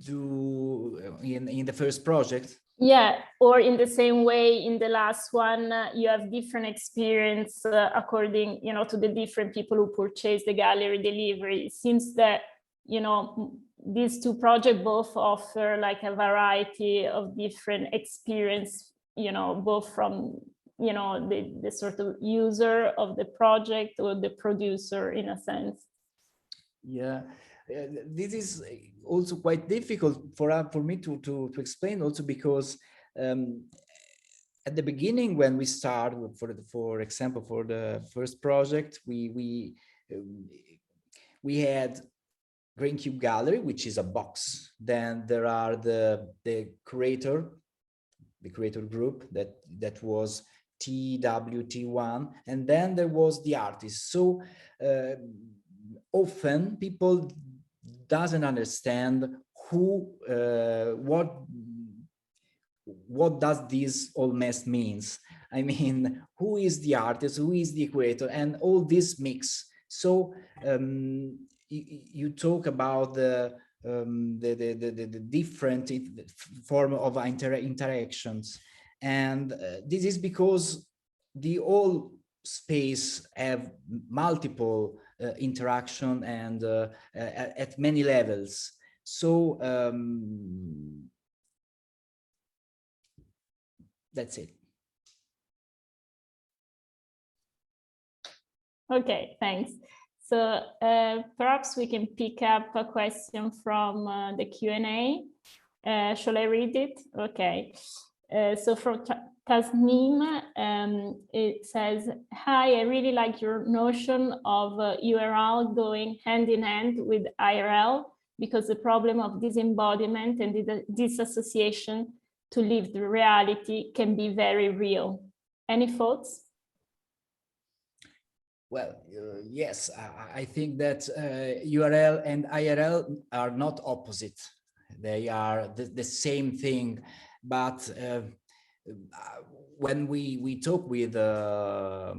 do in the first project? Yeah, or in the same way in the last one, you have different experience according, to the different people who purchase the gallery delivery. It seems that, these two projects both offer like a variety of different experience, both from, the sort of user of the project or the producer, in a sense. Yeah, this is also quite difficult for me to explain, also because at the beginning, when we started, for example, for the first project, we had Green Cube Gallery, which is a box. Then there are the curator group that was TWT1, and then there was the artist. So often people doesn't understand what does this all mess means. I mean, who is the artist, who is the creator, and all this mix. So you talk about the different form of interactions, and this is because the whole space have multiple interaction and at many levels. So that's it. Okay, thanks. So perhaps we can pick up a question from the Q&A. Shall I read it? Okay. So from Tasnim, it says, hi, I really like your notion of URL going hand in hand with IRL, because the problem of disembodiment and disassociation to lived reality can be very real. Any thoughts? Well, yes, I think that URL and IRL are not opposite. They are the same thing, but when we talk with to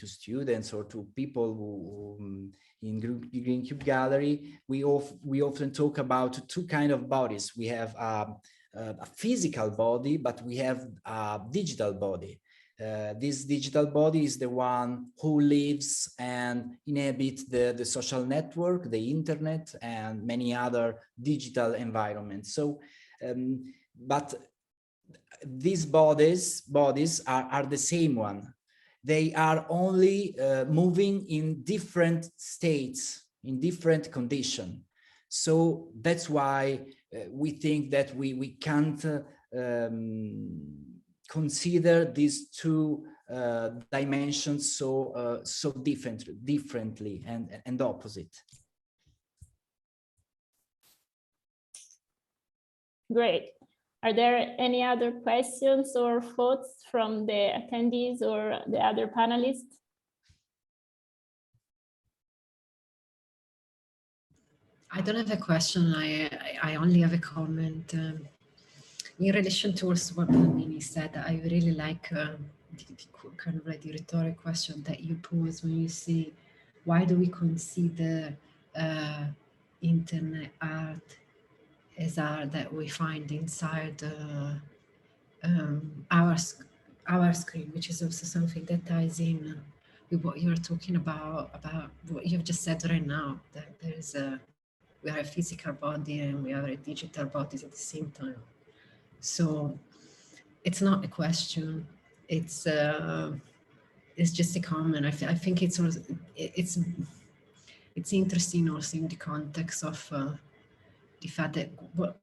students or to people who in Green Cube Gallery, we often talk about two kind of bodies. We have a physical body, but we have a digital body. This digital body is the one who lives and inhabits the social network, the internet, and many other digital environments. So, but these bodies are the same one. They are only moving in different states, in different conditions. So that's why we think that we can't consider these two dimensions so differently and opposite. Great. Are there any other questions or thoughts from the attendees or the other panelists? I don't have a question. I only have a comment. In relation to also what Padmini said, I really like the kind of like the rhetoric question that you pose when you say, why do we consider internet art as art that we find inside our screen, which is also something that ties in with what you're talking about what you've just said right now, that there's we are a physical body and we are a digital bodies at the same time. So it's not a question. It's just a comment. I think it's also, it's interesting also in the context of the fact that what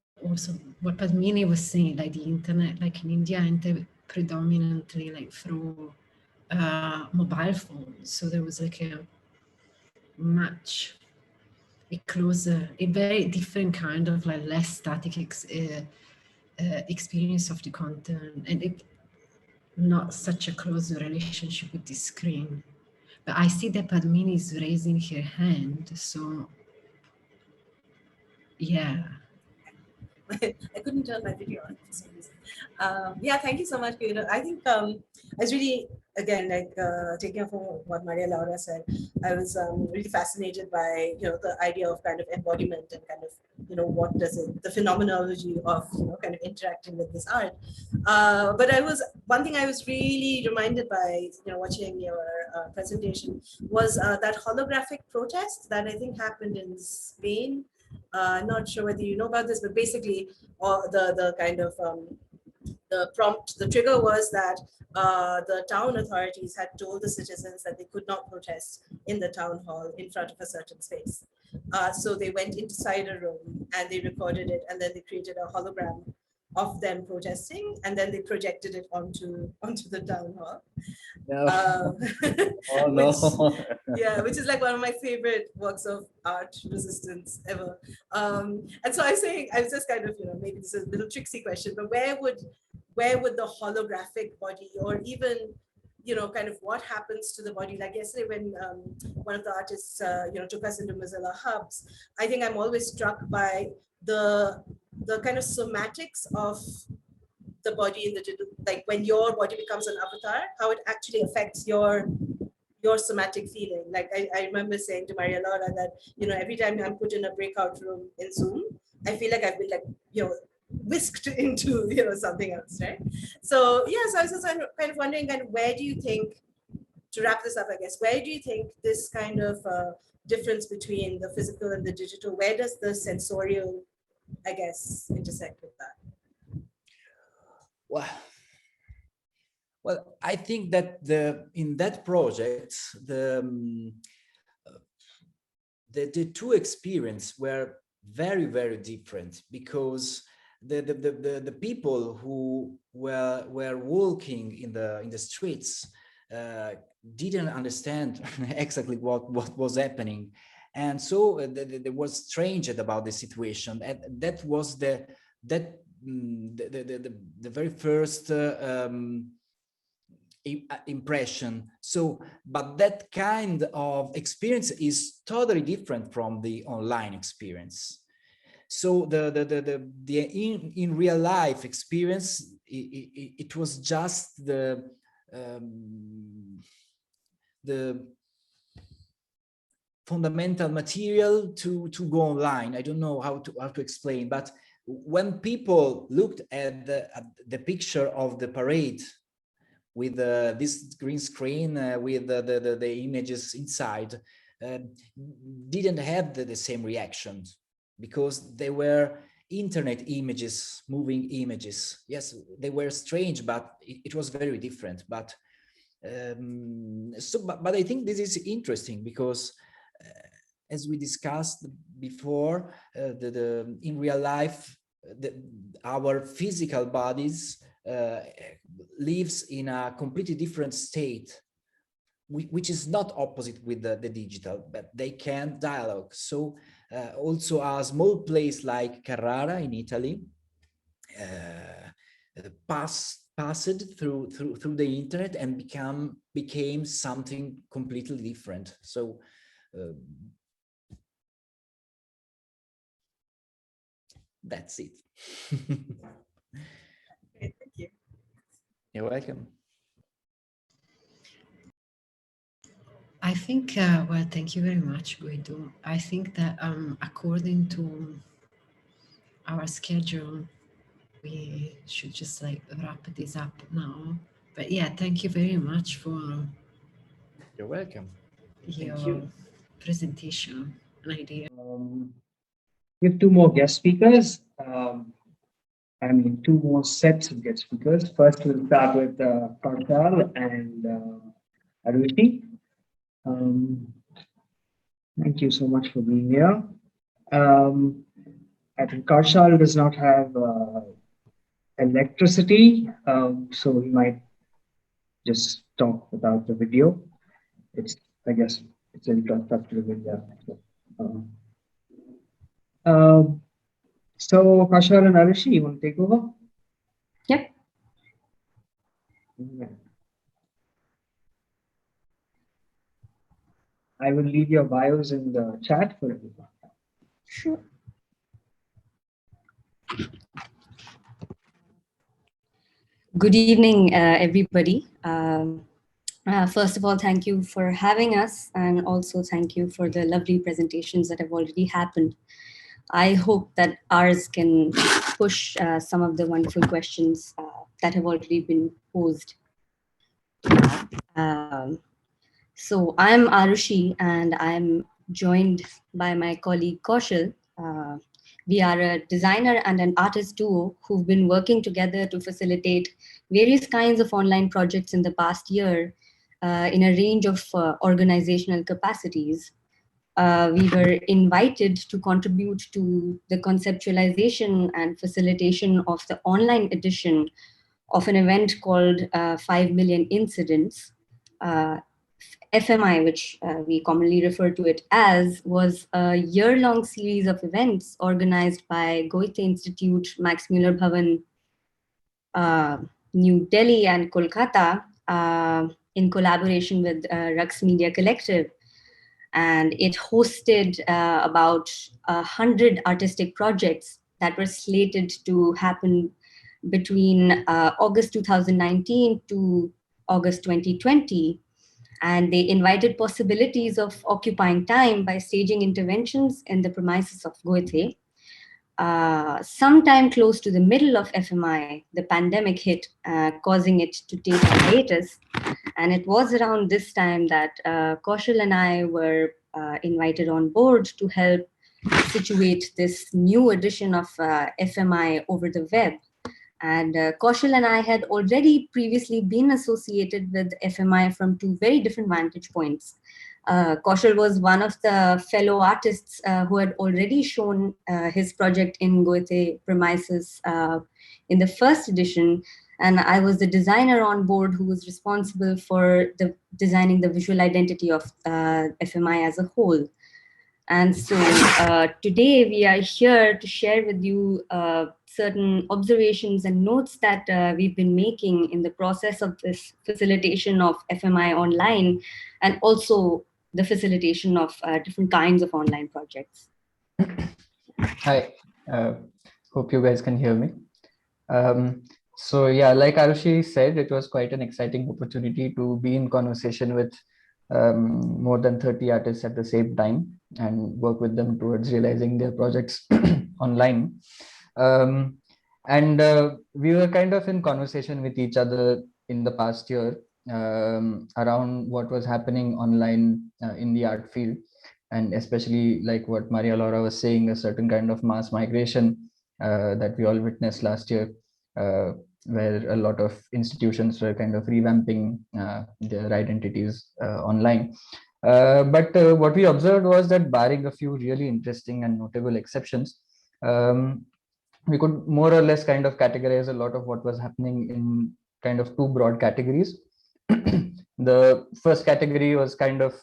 Padmini was saying, like the internet, like in India, entered predominantly like through mobile phones. So there was like a closer, a very different kind of like less static experience of the content, and not such a close relationship with the screen. But I see that Padmini is raising her hand, so yeah. I couldn't turn my video on for some reason. Yeah, thank you so much, Guido. I think I was really, again, like taking up on what Marialaura said, I was really fascinated by, the idea of kind of embodiment and kind of, what does it, the phenomenology of, kind of interacting with this art. But one thing I was really reminded by, watching your presentation was that holographic protest that I think happened in Spain. I'm not sure whether you know about this, but basically the kind of the prompt, the trigger was that the town authorities had told the citizens that they could not protest in the town hall in front of a certain space. So they went inside a room and they recorded it, and then they created a hologram of them protesting, and then they projected it onto the town hall. No. Oh no. Which is like one of my favorite works of art resistance ever. And so I was just kind of, maybe this is a little tricksy question, but where would the holographic body, or even, kind of what happens to the body? Like yesterday when one of the artists, took us into Mozilla Hubs, I think I'm always struck by the kind of somatics of the body in the digital, like when your body becomes an avatar, how it actually affects your somatic feeling. Like I remember saying to Marialaura that, every time I'm put in a breakout room in Zoom, I feel like I've been like, whisked into, something else, right? So yeah, so I was just kind of wondering, kind of where do you think, to wrap this up, I guess, where do you think this kind of difference between the physical and the digital, where does the sensorial, I guess, intersect with that? Well, I think that in that project, the two experiences were very, very different, because the people who were walking in the streets didn't understand exactly what was happening, and so they were strange about the situation, and that was the very first impression. So, but that kind of experience is totally different from the online experience. So the in real life experience, it was just the fundamental material to go online. I don't know how to explain, but when people looked at the picture of the parade with this green screen with the images inside, didn't have the same reactions, because they were internet images, moving images. Yes, they were strange, but it was very different. But but I think this is interesting, because as we discussed before, in real life, our physical bodies lives in a completely different state, which is not opposite with the digital, but they can dialogue. So also a small place like Carrara in Italy, passed through the internet and became something completely different. So that's it. Okay, thank you. You're welcome. I think, well, thank you very much, Guido. I think that according to our schedule, we should just like wrap this up now. But yeah, thank you very much for You're welcome. your Thank you. presentation and idea. We have two more guest speakers. I mean, two more sets of guest speakers. First, we'll start with Kaushal and Aarushi. Thank you so much for being here. I think Kaushal does not have electricity, so he might just talk without the video. It's, I guess, it's infrastructure video. So Kaushal and Aarushi, you want to take over? Yep. Yeah. I will leave your bios in the chat for everyone. Sure. Good evening, everybody. First of all, thank you for having us, and also thank you for the lovely presentations that have already happened. I hope that ours can push some of the wonderful questions that have already been posed. So I'm Aarushi, and I'm joined by my colleague Kaushal. We are a designer and an artist duo who've been working together to facilitate various kinds of online projects in the past year in a range of organizational capacities. We were invited to contribute to the conceptualization and facilitation of the online edition of an event called 5 Million Incidents. FMI, which we commonly refer to it as, was a year-long series of events organized by Goethe Institute, Max Muller Bhavan, New Delhi and Kolkata in collaboration with Rux Media Collective. And it hosted about 100 artistic projects that were slated to happen between August 2019 to August 2020. And they invited possibilities of occupying time by staging interventions in the premises of Goethe. Sometime close to the middle of FMI, the pandemic hit, causing it to take a hiatus. And it was around this time that Kaushal and I were invited on board to help situate this new edition of FMI over the web. And Kaushal and I had already previously been associated with FMI from two very different vantage points. Kaushal was one of the fellow artists who had already shown his project in Goethe premises in the first edition. And I was the designer on board who was responsible for designing the visual identity of FMI as a whole. And so today we are here to share with you certain observations and notes that we've been making in the process of this facilitation of FMI online, and also the facilitation of different kinds of online projects. Hi, hope you guys can hear me. So yeah, like Aarushi said, it was quite an exciting opportunity to be in conversation with more than 30 artists at the same time and work with them towards realizing their projects online. And we were kind of in conversation with each other in the past year around what was happening online in the art field, and especially like what Marialaura was saying, a certain kind of mass migration that we all witnessed last year, where a lot of institutions were kind of revamping their identities online. But what we observed was that, barring a few really interesting and notable exceptions, we could more or less kind of categorize a lot of what was happening in kind of two broad categories. The first category was kind of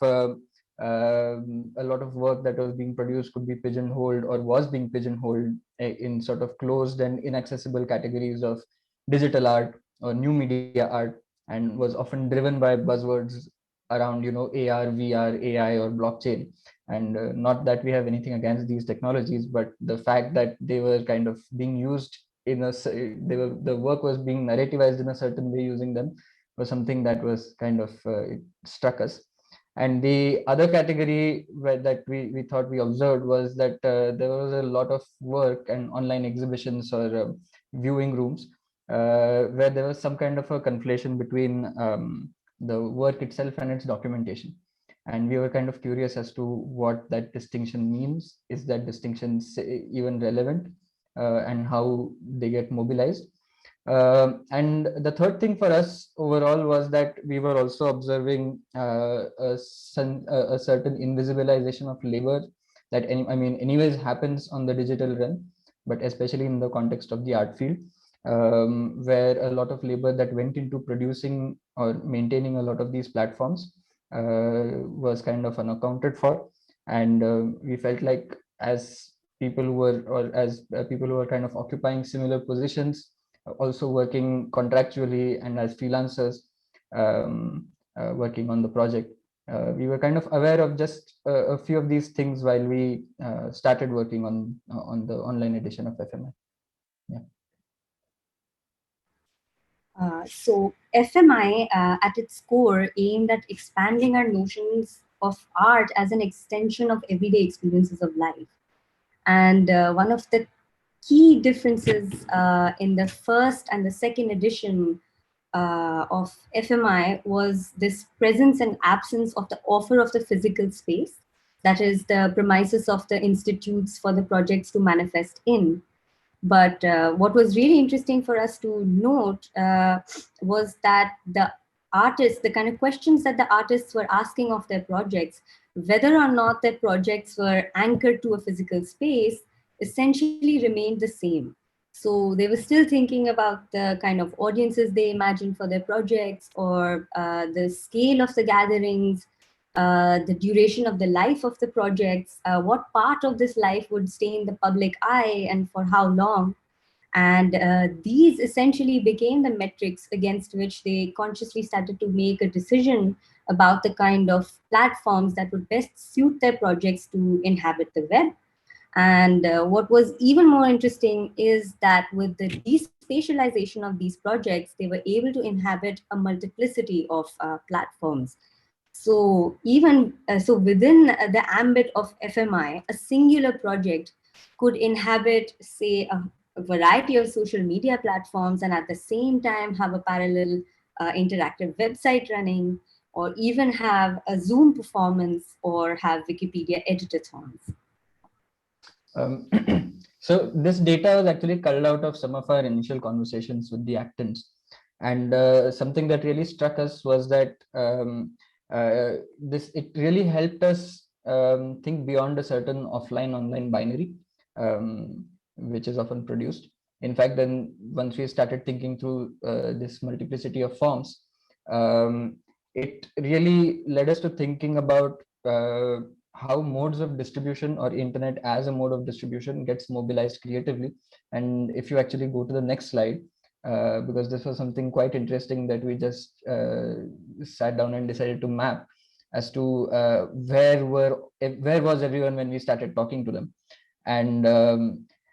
a lot of work that was being produced could be pigeonholed or was being pigeonholed in sort of closed and inaccessible categories of digital art or new media art, and was often driven by buzzwords around, you know, AR, VR, AI, or blockchain. And not that we have anything against these technologies, but the fact that they were kind of being used in a, the work was being narrativized in a certain way using them, was something that was kind of, it struck us. And the other category that we thought we observed was that there was a lot of work and online exhibitions or viewing rooms where there was some kind of a conflation between the work itself and its documentation. And we were kind of curious as to what that distinction means. Is that distinction even relevant, and how they get mobilized? And the third thing for us overall was that we were also observing a certain invisibilization of labor that anyways happens on the digital realm, but especially in the context of the art field, where a lot of labor that went into producing or maintaining a lot of these platforms was kind of unaccounted for. And we felt like, as people who were, or as people who were kind of occupying similar positions, also working contractually and as freelancers, working on the project, we were kind of aware of just a few of these things while we started working on the online edition of FMI. Yeah. So FMI at its core aimed at expanding our notions of art as an extension of everyday experiences of life. And one of the key differences in the first and the second edition of FMI was this presence and absence of the offer of the physical space, that is the premises of the institutes for the projects to manifest in. But what was really interesting for us to note was that the artists, the kind of questions that the artists were asking of their projects, whether or not their projects were anchored to a physical space, essentially remained the same. So they were still thinking about the kind of audiences they imagined for their projects, or the scale of the gatherings, the duration of the life of the projects, what part of this life would stay in the public eye and for how long. And these essentially became the metrics against which they consciously started to make a decision about the kind of platforms that would best suit their projects to inhabit the web. And what was even more interesting is that with the despatialization of these projects, they were able to inhabit a multiplicity of platforms. So even so within the ambit of FMI, a singular project could inhabit, say, a variety of social media platforms, and at the same time have a parallel interactive website running, or even have a Zoom performance, or have Wikipedia editathons. So this data was actually culled out of some of our initial conversations with the actants. And something that really struck us was that it really helped us think beyond a certain offline-online binary, which is often produced. In fact, then once we started thinking through this multiplicity of forms, it really led us to thinking about how modes of distribution, or internet as a mode of distribution, gets mobilized creatively. And if you actually go to the next slide, because this was something quite interesting that we just sat down and decided to map as to where was everyone when we started talking to them. And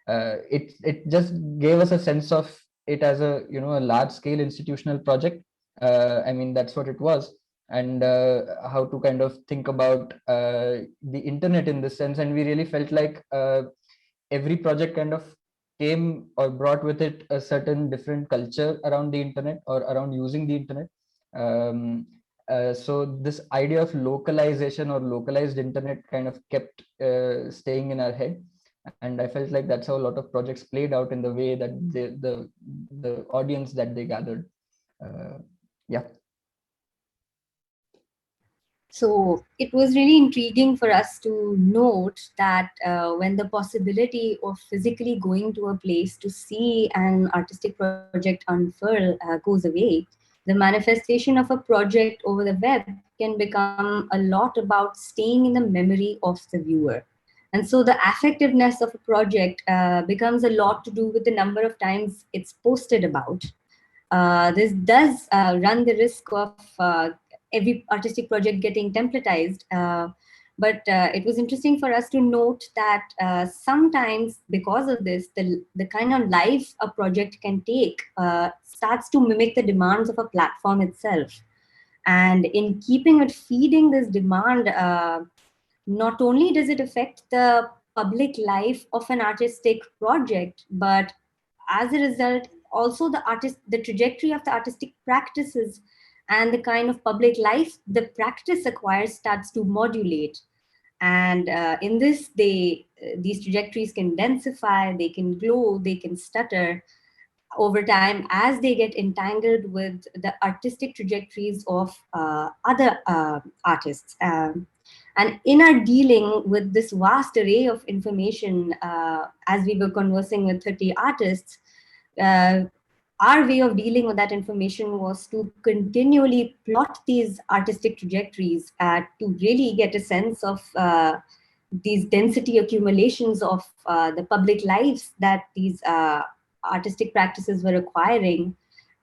it just gave us a sense of it as a a large scale institutional project. I mean, that's what it was. And how to kind of think about the internet in this sense. And we really felt like every project kind of came or brought with it a certain different culture around the internet, or around using the internet. So this idea of localization or localized internet kind of kept staying in our head. And I felt like that's how a lot of projects played out in the way that the audience that they gathered. Yeah. So it was really intriguing for us to note that when the possibility of physically going to a place to see an artistic project unfurl goes away, the manifestation of a project over the web can become a lot about staying in the memory of the viewer. And so the affectiveness of a project becomes a lot to do with the number of times it's posted about. This does run the risk of every artistic project getting templatized. But it was interesting for us to note that sometimes because of this, the kind of life a project can take starts to mimic the demands of a platform itself. And in keeping it feeding this demand, not only does it affect the public life of an artistic project, but as a result, also the trajectory of the artistic practices and the kind of public life the practice acquires starts to modulate. And in this, these trajectories can densify, they can glow, they can stutter over time as they get entangled with the artistic trajectories of other artists. And in our dealing with this vast array of information, as we were conversing with 30 artists, our way of dealing with that information was to continually plot these artistic trajectories to really get a sense of these density accumulations of the public lives that these artistic practices were acquiring.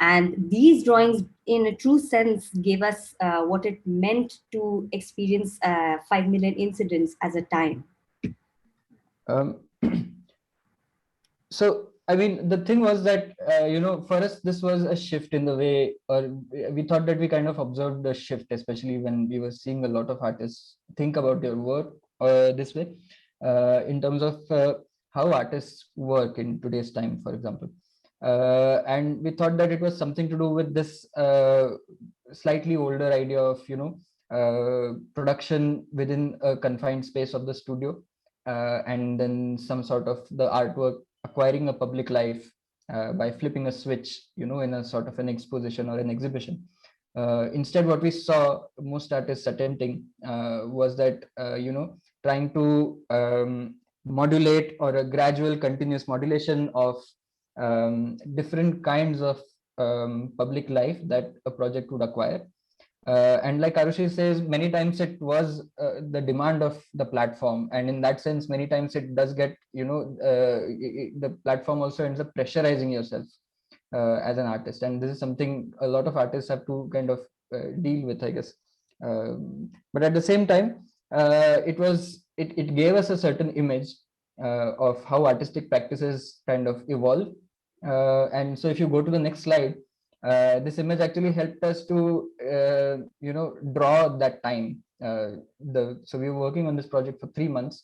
And these drawings, in a true sense, gave us what it meant to experience 5 million incidents as a time. So, I mean, the thing was that, for us, this was a shift in the way, or we thought that we kind of observed the shift, especially when we were seeing a lot of artists think about their work this way, in terms of how artists work in today's time, for example. And we thought that it was something to do with this slightly older idea of, production within a confined space of the studio, and then some sort of the artwork acquiring a public life by flipping a switch, in a sort of an exposition or an exhibition. Instead, what we saw most artists attempting was that, trying to modulate, or a gradual continuous modulation of different kinds of public life that a project would acquire. And like Aarushi says, many times it was the demand of the platform, and in that sense, many times it does get, the platform also ends up pressurizing yourself as an artist, and this is something a lot of artists have to kind of deal with, I guess. But at the same time, it gave us a certain image of how artistic practices kind of evolve. And so if you go to the next slide, this image actually helped us to, draw that time. So we were working on this project for 3 months,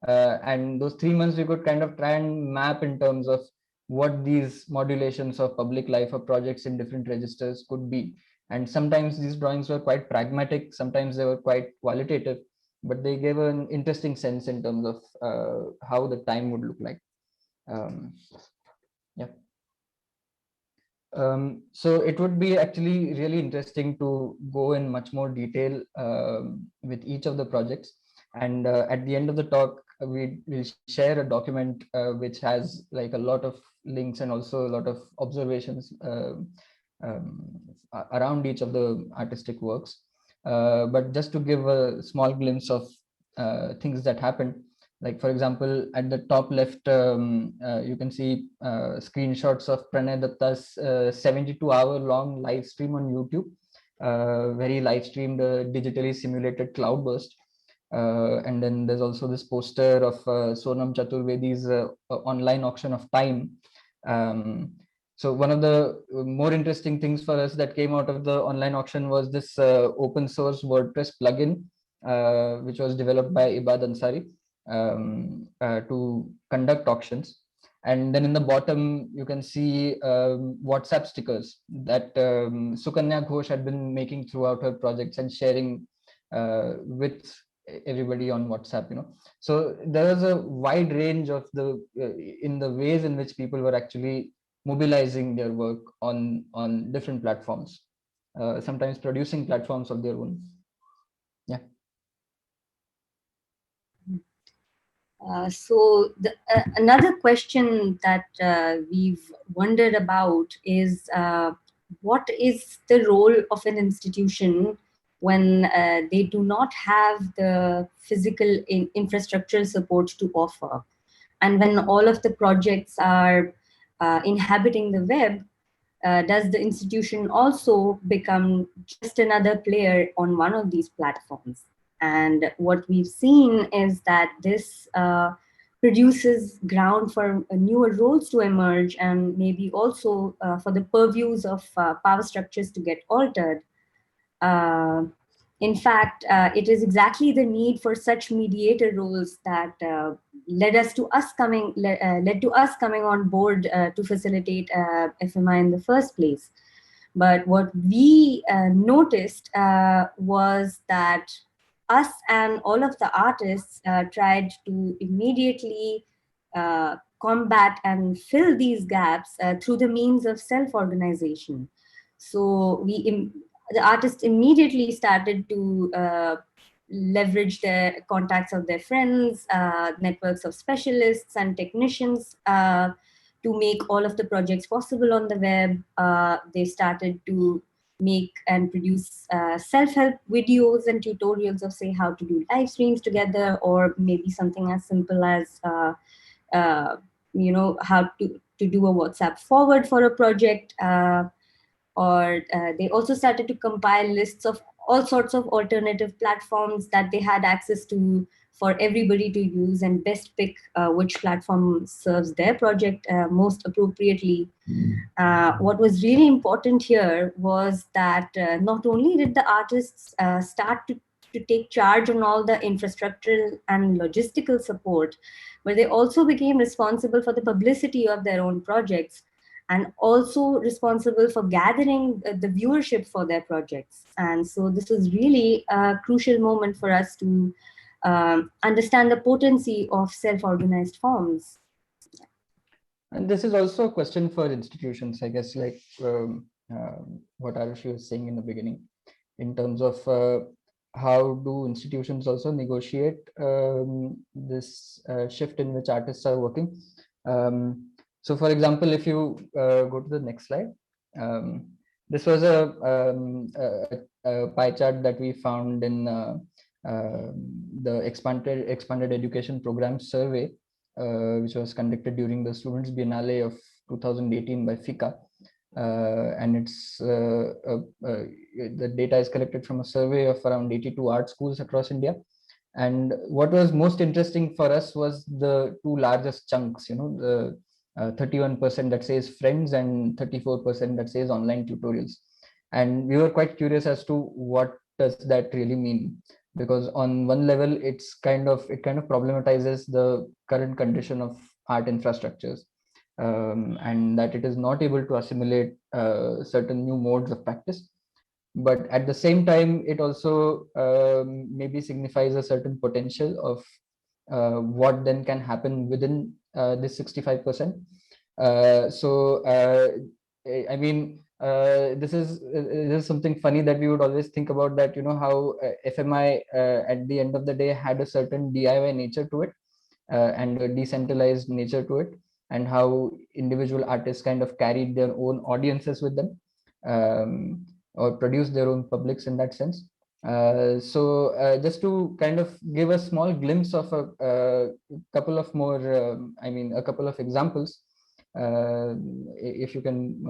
and those 3 months we could kind of try and map in terms of what these modulations of public life of projects in different registers could be. And sometimes these drawings were quite pragmatic, sometimes they were quite qualitative, but they gave an interesting sense in terms of how the time would look like. Yeah. So it would be actually really interesting to go in much more detail with each of the projects. And at the end of the talk, we will share a document which has like a lot of links and also a lot of observations around each of the artistic works. But just to give a small glimpse of things that happened, like for example, at the top left, you can see screenshots of Pranay Datta's 72-hour-long live stream on YouTube, where he live streamed a digitally simulated cloudburst. And then there's also this poster of Sonam Chaturvedi's online auction of time. So one of the more interesting things for us that came out of the online auction was this open source WordPress plugin, which was developed by Ibad Ansari to conduct auctions. And then in the bottom, you can see WhatsApp stickers that Sukanya Ghosh had been making throughout her projects and sharing with everybody on WhatsApp. So there was a wide range of in the ways in which people were actually mobilizing their work on different platforms, sometimes producing platforms of their own. Yeah. So another question that we've wondered about is what is the role of an institution when they do not have the physical infrastructural support to offer. And when all of the projects are inhabiting the web, does the institution also become just another player on one of these platforms? And what we've seen is that this produces ground for newer roles to emerge, and maybe also for the purviews of power structures to get altered. In fact, it is exactly the need for such mediator roles that led to us coming on board to facilitate FMI in the first place. But what we noticed was that us and all of the artists tried to immediately combat and fill these gaps through the means of self-organization. So the artists immediately started to leverage the contacts of their friends, networks of specialists and technicians to make all of the projects possible on the web. They started to make and produce self-help videos and tutorials of, say, how to do live streams together, or maybe something as simple as how to do a WhatsApp forward for a project. Or they also started to compile lists of all sorts of alternative platforms that they had access to for everybody to use, and best pick which platform serves their project most appropriately. What was really important here was that not only did the artists start to take charge on all the infrastructural and logistical support, but they also became responsible for the publicity of their own projects, and also responsible for gathering the viewership for their projects. And so this was really a crucial moment for us to understand the potency of self-organized forms. And this is also a question for institutions, I guess, like what Aarushi was saying in the beginning, in terms of how do institutions also negotiate this shift in which artists are working. So, for example, if you go to the next slide, this was a pie chart that we found in the expanded education program survey, which was conducted during the Students' Biennale of 2018 by FICA. And it's the data is collected from a survey of around 82 art schools across India. And what was most interesting for us was the two largest chunks, the 31% that says friends and 34% that says online tutorials. And we were quite curious as to what does that really mean, because on one level it kind of problematizes the current condition of art infrastructures, and that it is not able to assimilate certain new modes of practice. But at the same time, it also maybe signifies a certain potential of what then can happen within this 65%. I mean, this is something funny that we would always think about, that how FMI at the end of the day had a certain DIY nature to it, and a decentralized nature to it, and how individual artists kind of carried their own audiences with them, or produce their own publics in that sense. Just to kind of give a small glimpse of a couple of more, a couple of examples, if you can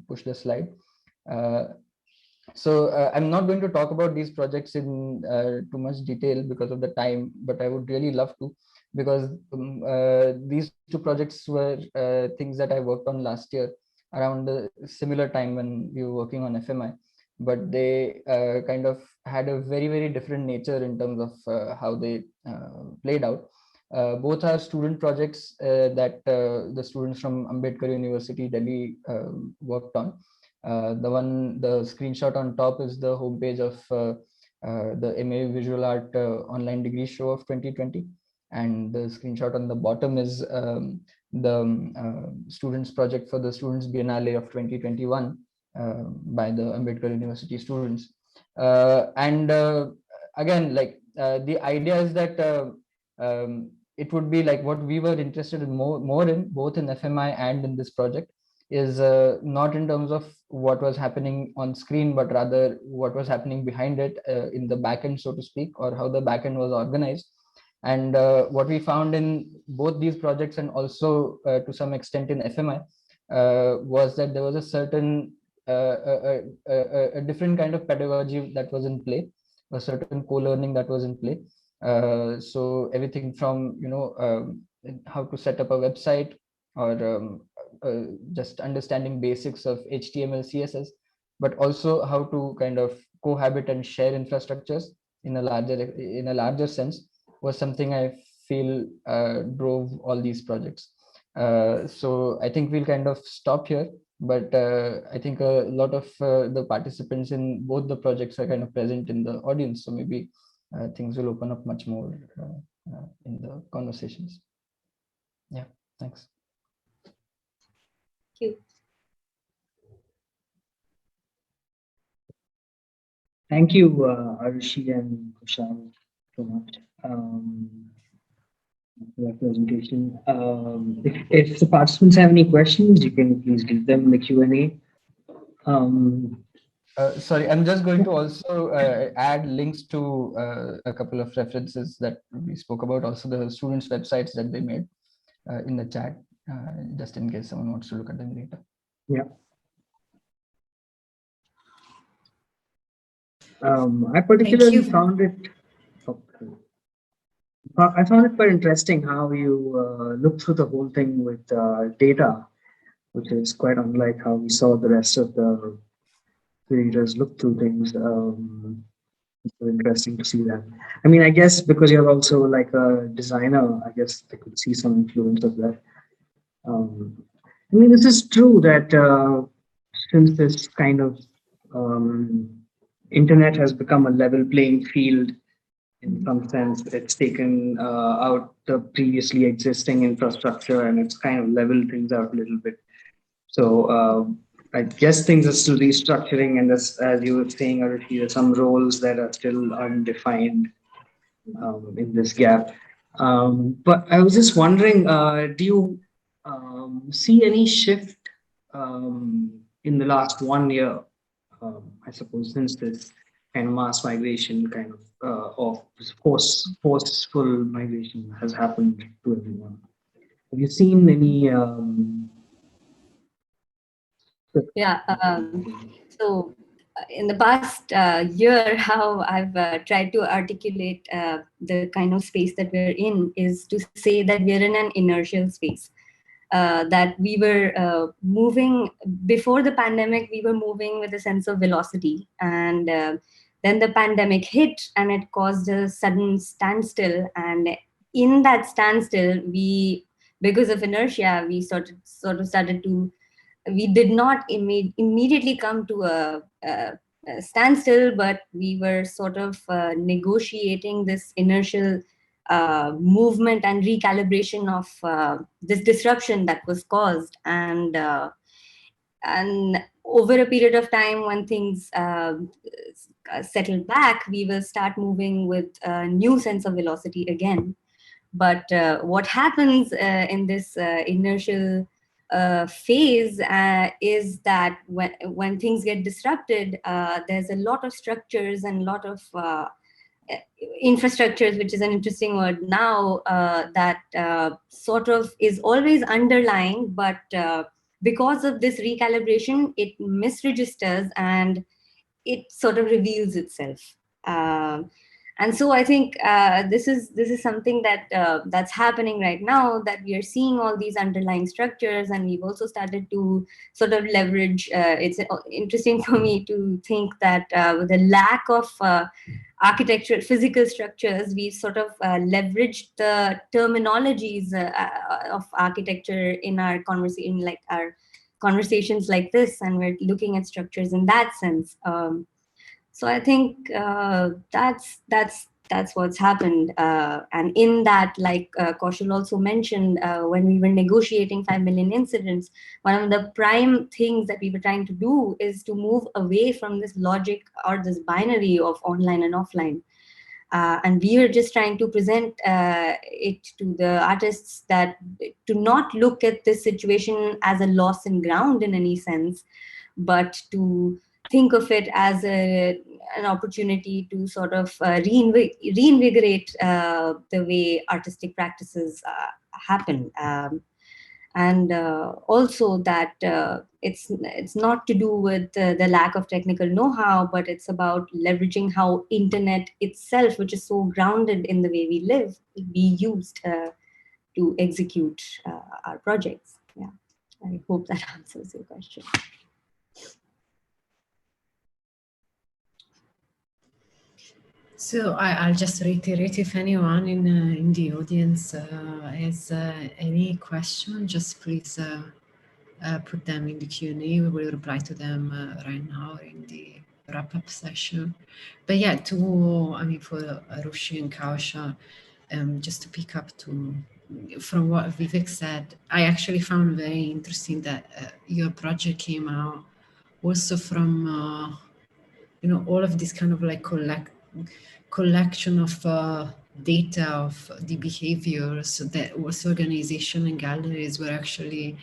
push the slide. I'm not going to talk about these projects in too much detail because of the time, but I would really love to, because these two projects were things that I worked on last year around the similar time when we were working on FMI, but they kind of had a very, very different nature in terms of how they played out. Both are student projects that the students from Ambedkar University, Delhi worked on. The screenshot on top is the homepage of the MA Visual Art online degree show of 2020. And the screenshot on the bottom is the students project for the Students' Biennale of 2021 by the Ambedkar University students. Again, like the idea is that it would be like what we were interested in more in, both in FMI and in this project, is not in terms of what was happening on screen, but rather what was happening behind it in the backend, so to speak, or how the backend was organized. And what we found in both these projects, and also to some extent in FMI, was that there was a certain a different kind of pedagogy that was in play, a certain co-learning that was in play. So everything from how to set up a website, or just understanding basics of HTML, CSS, but also how to kind of cohabit and share infrastructures in a larger sense, was something I feel drove all these projects. So I think we'll kind of stop here, but I think a lot of the participants in both the projects are kind of present in the audience, so maybe things will open up much more in the conversations. Yeah, thanks. Thank you. Thank you, Aarushi and Kaushal, so much for that presentation. If the participants have any questions, you can please leave them in the Q&A. Sorry, I'm just going to also add links to a couple of references that we spoke about, also the students' websites that they made in the chat, just in case someone wants to look at them later. Yeah. I particularly found it. I found it quite interesting how you look through the whole thing with data, which is quite unlike how we saw the rest of the creators look through things. It's so interesting to see that. I mean, I guess because you're also like a designer, I guess they could see some influence of that. I mean, this is true that since this kind of internet has become a level playing field, in some sense, it's taken out the previously existing infrastructure and it's kind of leveled things out a little bit. So I guess things are still restructuring, and as you were saying, Aarushi, there are some roles that are still undefined in this gap. But I was just wondering, do you see any shift in the last 1 year, I suppose, since this kind of mass migration kind of forceful migration has happened to everyone? Have you seen any? Yeah. So in the past year, how I've tried to articulate the kind of space that we're in is to say that we're in an inertial space. That we were moving before the pandemic, we were moving with a sense of velocity, and then the pandemic hit and it caused a sudden standstill. And in that standstill, because of inertia, we sort of started to, we did not immediately come to a standstill, but we were sort of negotiating this inertial movement and recalibration of this disruption that was caused. And over a period of time, when things settle back, we will start moving with a new sense of velocity again. But what happens in this inertial phase is that when things get disrupted, there's a lot of structures and a lot of infrastructures, which is an interesting word now, that sort of is always underlying, but because of this recalibration, it misregisters and it sort of reveals itself. And so I think this is something that that's happening right now, that we are seeing all these underlying structures, and we've also started to sort of leverage. It's interesting for me to think that with the lack of architecture, physical structures, we sort of leveraged the terminologies of architecture in our conversation, like our conversations like this, and we're looking at structures in that sense. So I think that's what's happened. And in that, like Kaushal also mentioned, when we were negotiating 5 million incidents, one of the prime things that we were trying to do is to move away from this logic or this binary of online and offline. And we are just trying to present it to the artists that to not look at this situation as a loss in ground in any sense, but to think of it as an opportunity to sort of reinvigorate the way artistic practices happen. And also that it's not to do with the lack of technical know-how, but it's about leveraging how internet itself, which is so grounded in the way we live, be used to execute our projects. Yeah, I hope that answers your question. So I'll just reiterate, if anyone in the audience has any question, just please put them in the Q&A. We will reply to them right now in the wrap-up session. But yeah, for Aarushi and Kaushal, just to pick up from what Vivek said, I actually found very interesting that your project came out also from all of this kind of like collection of data of the behaviors that also organization and galleries were actually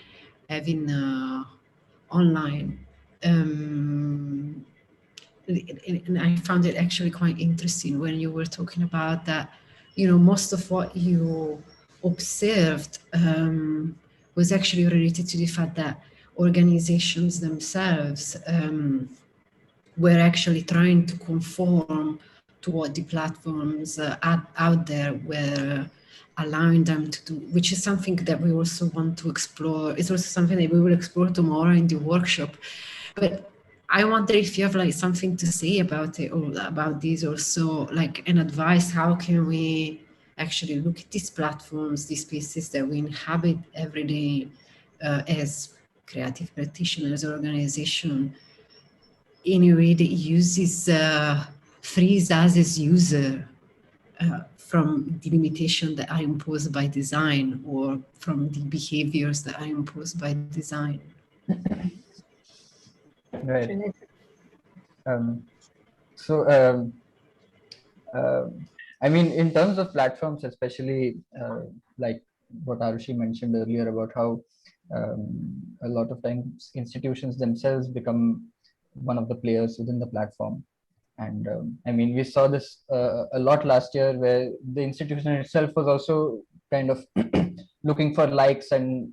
having online. And I found it actually quite interesting when you were talking about that, most of what you observed was actually related to the fact that organizations themselves were actually trying to conform to what the platforms out there were allowing them to do, which is something that we also want to explore. It's also something that we will explore tomorrow in the workshop. But I wonder if you have like something to say about it, or about this also, like an advice, how can we actually look at these platforms, these spaces that we inhabit every day as creative practitioners or organization, in a way that uses frees us as user from the limitation that are imposed by design, or from the behaviors that are imposed by design. Right. I mean, in terms of platforms, especially like what Aarushi mentioned earlier about how a lot of times institutions themselves become one of the players within the platform. And I mean, we saw this a lot last year, where the institution itself was also kind of looking for likes and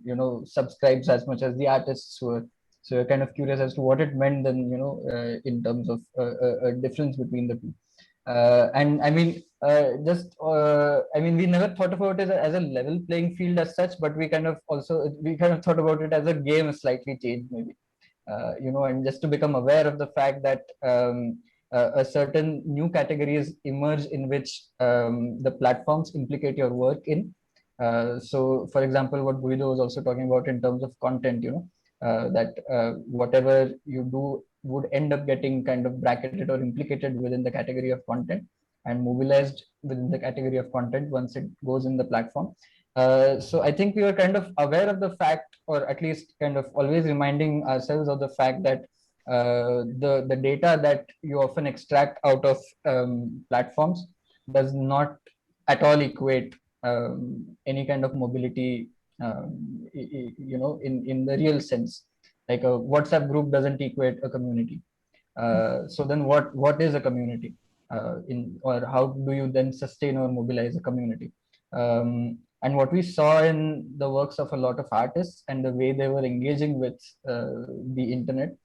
subscribes as much as the artists were. So we're kind of curious as to what it meant then, in terms of a difference between the two. And I mean, we never thought about it as a level playing field as such, but we kind of thought about it as a game slightly changed, maybe. And just to become aware of the fact that a certain new categories emerge in which the platforms implicate your work in. So, for example, what Guido was also talking about in terms of content, that whatever you do would end up getting kind of bracketed or implicated within the category of content and mobilized within the category of content once it goes in the platform. So I think we were kind of aware of the fact, or at least kind of always reminding ourselves of the fact that the data that you often extract out of platforms does not at all equate any kind of mobility, in the real sense. Like a WhatsApp group doesn't equate a community. So then what is a community? Or how do you then sustain or mobilize a community? And what we saw in the works of a lot of artists and the way they were engaging with the internet,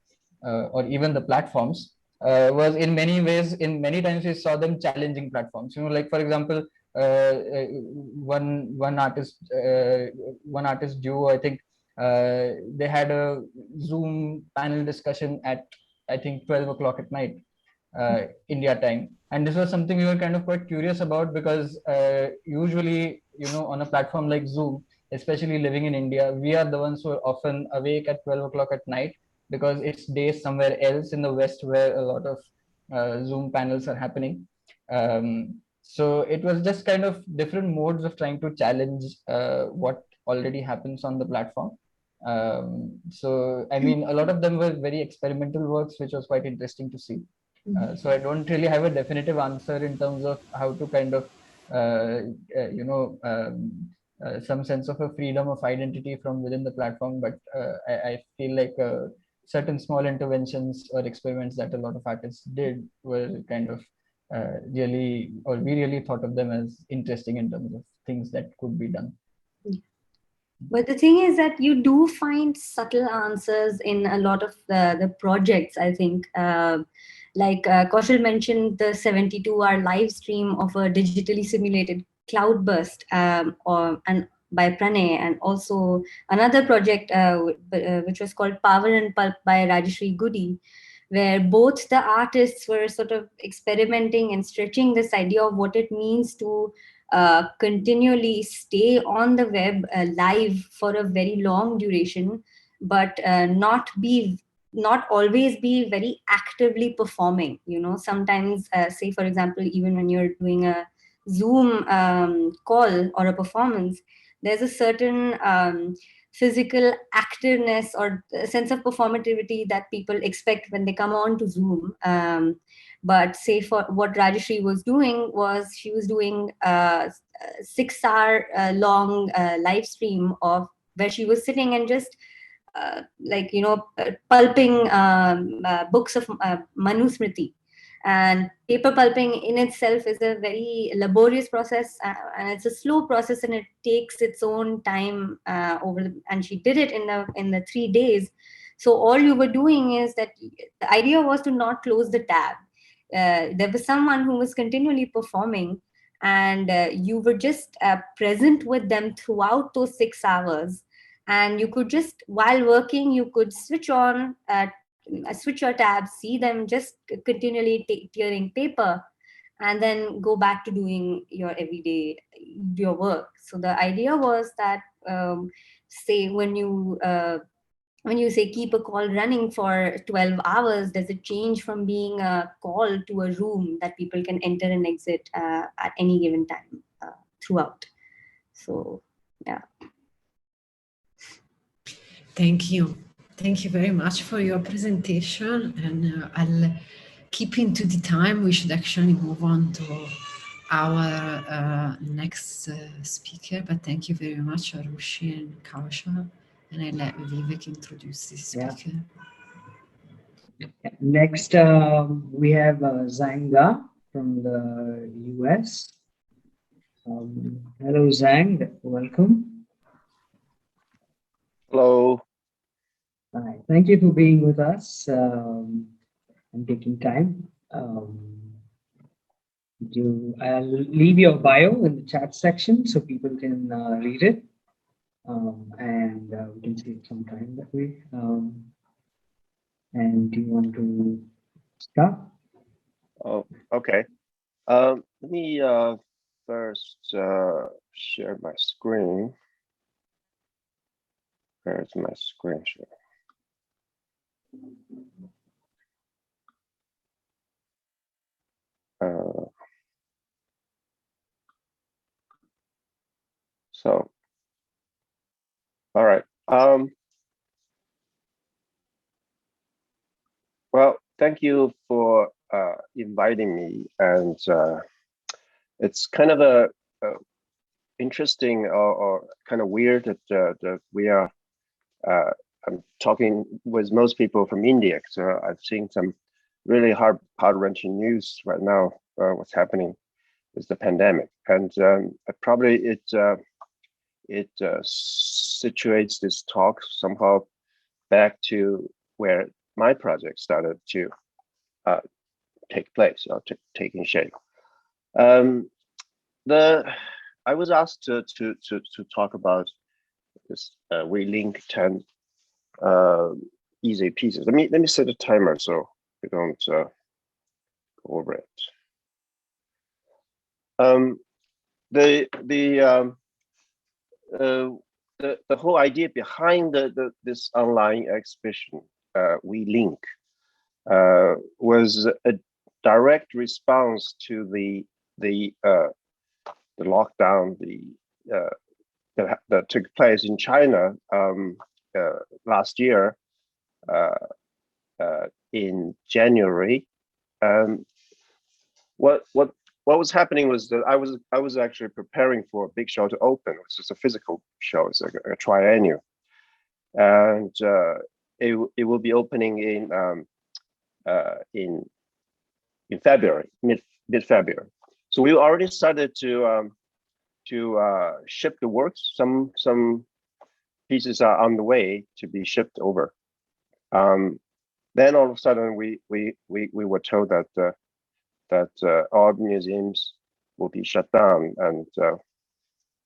or even the platforms, was in many ways, in many times we saw them challenging platforms. Like for example, one artist duo, I think they had a Zoom panel discussion at, I think, 12 o'clock at night, India time. And this was something we were kind of quite curious about, because usually, on a platform like Zoom, especially living in India, we are the ones who are often awake at 12 o'clock at night, because it's day somewhere else in the West where a lot of Zoom panels are happening. So it was just kind of different modes of trying to challenge what already happens on the platform. So, I mean, a lot of them were very experimental works, which was quite interesting to see. So I don't really have a definitive answer in terms of how to kind of, some sense of a freedom of identity from within the platform. But I feel like certain small interventions or experiments that a lot of artists did were kind of we really thought of them as interesting in terms of things that could be done. But the thing is that you do find subtle answers in a lot of the projects, I think. Kaushal mentioned the 72-hour live stream of a digitally simulated cloudburst by Pranay, and also another project which was called Power and Pulp by Rajeshri Goody, where both the artists were sort of experimenting and stretching this idea of what it means to continually stay on the web live for a very long duration, but not always be very actively performing. Sometimes, say for example, even when you're doing a Zoom call or a performance, there's a certain physical activeness or sense of performativity that people expect when they come on to Zoom. But say for what Rajeshri was doing was she was doing a 6-hour long live stream of where she was sitting and just pulping books of Manusmriti. And paper pulping in itself is a very laborious process, and it's a slow process, and it takes its own time and she did it in the 3 days. So all you were doing is that the idea was to not close the tab. There was someone who was continually performing, and you were just present with them throughout those 6 hours. And you could just, while working, you could switch your tabs, see them just continually tearing paper, and then go back to doing your work. So the idea was that, say when you say keep a call running for 12 hours, does it change from being a call to a room that people can enter and exit at any given time throughout? So, yeah. Thank you. Thank you very much for your presentation. And I'll keep into the time. We should actually move on to our next speaker. But thank you very much, Aarushi and Kaushal. And I'll let Vivek introduce this speaker. Yeah. Next, we have ZHANG Ga from the US. Hello, ZHANG. Welcome. Hello. Hi. Thank you for being with us and taking time. I'll leave your bio in the chat section so people can read it, and we can save some time that way. And do you want to start? Oh, okay. Let me first share my screen. Where's my screen share? So, all right. Well, thank you for inviting me, and it's kind of a interesting or kind of weird that we are. I'm talking with most people from India, so I've seen some really heart-wrenching news right now. What's happening with the pandemic, and probably it situates this talk somehow back to where my project started to take place or taking shape. I was asked to talk about this we link 10 easy pieces. Let me set a timer so we don't go over it. The whole idea behind this online exhibition, we link, was a direct response to the lockdown that took place in China last year in January, what was happening was that I was actually preparing for a big show to open, which is a physical show. It's like a triennial, and it will be opening in February, mid February. So we already started to ship the works. Some pieces are on the way to be shipped over. Then all of a sudden we were told that all museums will be shut down, and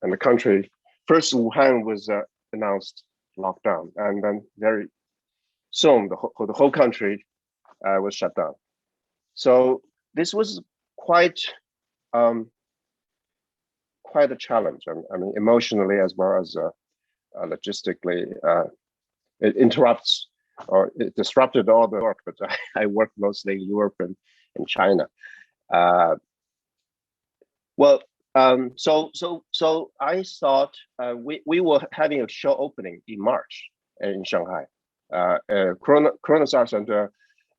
the country, first Wuhan was announced lockdown, and then very soon the whole country was shut down. So this was quite a challenge. I mean, emotionally as well as logistically. It interrupts, or it disrupted all the work, but I work mostly in Europe and in China. So I thought we were having a show opening in March in Shanghai. Chronus Art Center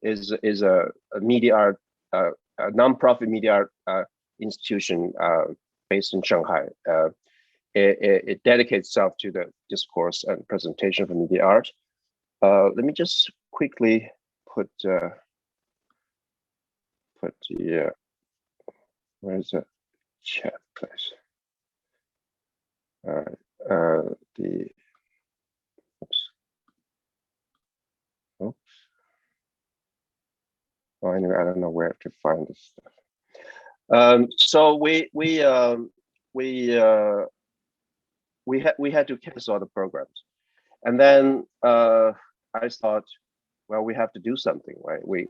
is a media art, a non-profit media art institution based in Shanghai. It dedicates itself to the discourse and presentation of media art. Let me just quickly put where's the chat, please? All right, oops. Well, anyway, I don't know where to find this stuff. So we had to cancel the programs, and then I thought, well, we have to do something, right? We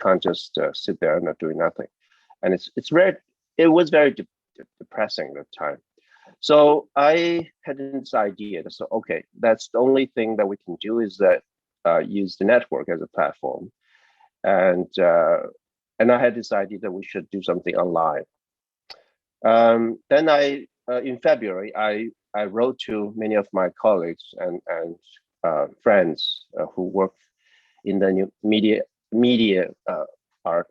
can't just sit there and not doing nothing, and it was very depressing at the time. So I had this idea. So okay, that's the only thing that we can do is that use the network as a platform, and I had this idea that we should do something online. Then in February, I wrote to many of my colleagues and friends who work in the new media art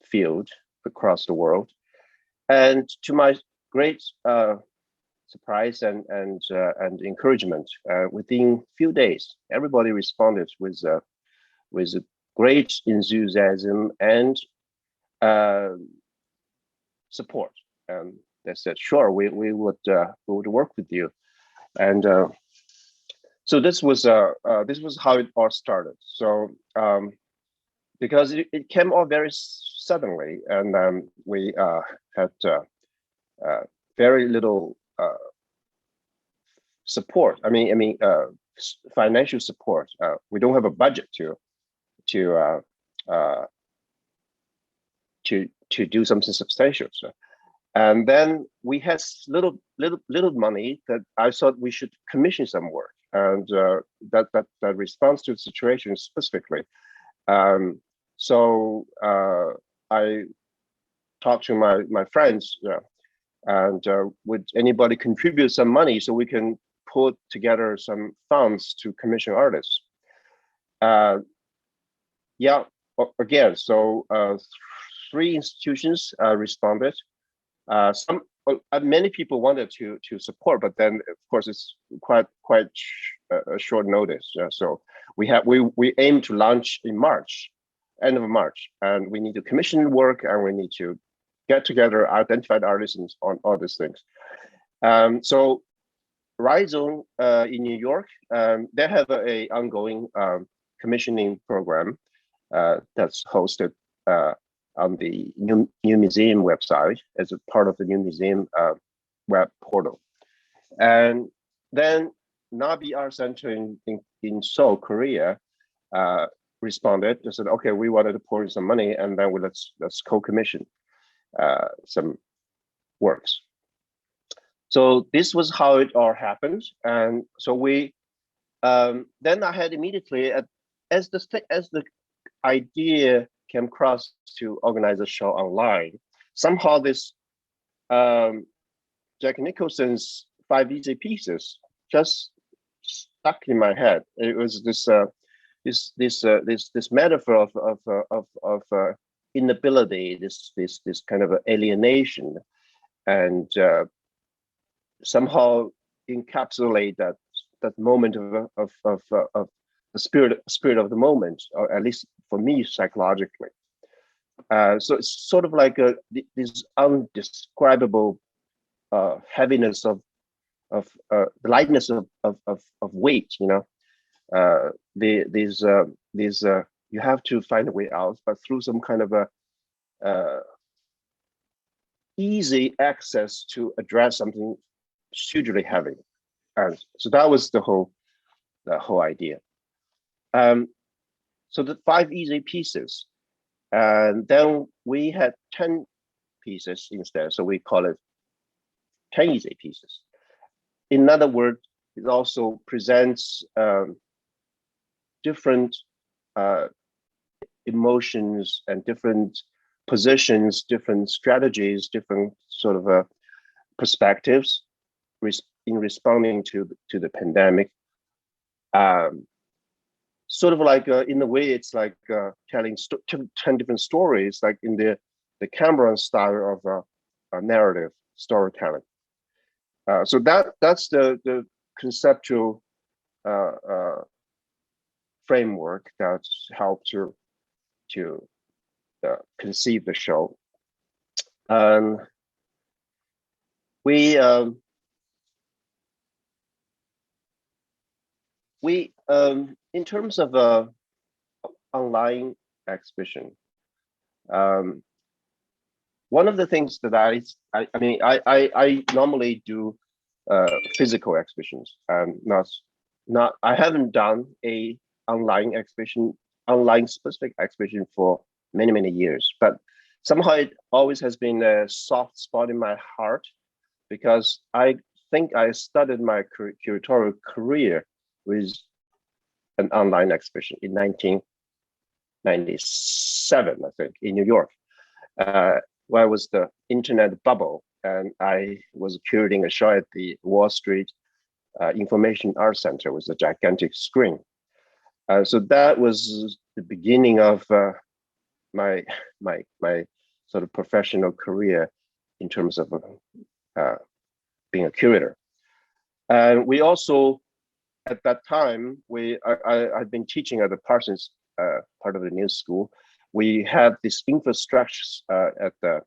field across the world, and to my great surprise and encouragement, within few days, everybody responded with great enthusiasm and support. They said, "Sure, we would work with you," and so this was how it all started. So because it came all very suddenly, and we had very little support. I mean, financial support. We don't have a budget to do something substantial. So. And then we had little money that I thought we should commission some work, and that responds to the situation specifically. So I talked to my friends, and would anybody contribute some money so we can put together some funds to commission artists? Yeah, again, so 3 institutions responded. Many people wanted to support, but then of course it's quite a short notice. So we aim to launch in March, end of March, and we need to commission work, and we need to get together identified artisans on all these things. So Rhizome in New York, they have a ongoing commissioning program that's hosted on the new museum website as a part of the new museum web portal. And then Nabi Art Center in Seoul, Korea, responded. They said, okay, we wanted to pour in some money, and then let's co-commission some works. So this was how it all happened. And so we then I had immediately, as the idea came across to organize a show online, somehow this Jack Nicholson's 5 Easy Pieces just stuck in my head. It was this metaphor of inability, this kind of alienation, and somehow encapsulate that moment of the spirit of the moment, or at least for me psychologically. So it's sort of like this undescribable heaviness of the lightness of weight, you know. These you have to find a way out, but through some kind of a easy access to address something hugely heavy. And so that was the whole idea. So the 5 easy pieces, and then we had 10 pieces instead. So we call it 10 easy pieces. In other words, it also presents different emotions and different positions, different strategies, different sort of perspectives in responding to the pandemic. Sort of like in a way, it's like telling 10 different stories, like in the Cameron style of narrative storytelling. So that's the conceptual framework that's helped to conceive the show. In terms of online exhibition, one of the things that I normally do physical exhibitions, and I haven't done a online specific exhibition for many years, but somehow it always has been a soft spot in my heart, because I think I started my curatorial career with an online exhibition in 1997, I think, in New York, where was the internet bubble, and I was curating a show at the Wall Street Information Art Center with a gigantic screen. So that was the beginning of my sort of professional career in terms of being a curator. And we also, at that time, I'd been teaching at the Parsons part of the new school. We had this infrastructure at the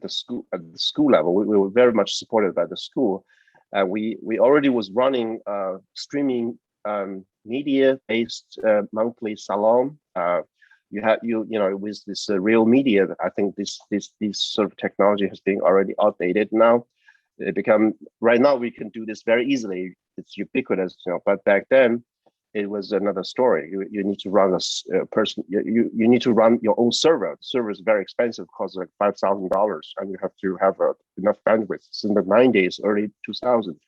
school level. We were very much supported by the school. We already was running streaming media-based monthly salon. You know, with this real media, I think this sort of technology has been already outdated now. It become, right now we can do this very easily. It's ubiquitous, you know, but back then it was another story. You need to run a person. You need to run your own server. The server is very expensive, costs like $5,000, and you have to have enough bandwidth. It's in the 90s, early 2000s.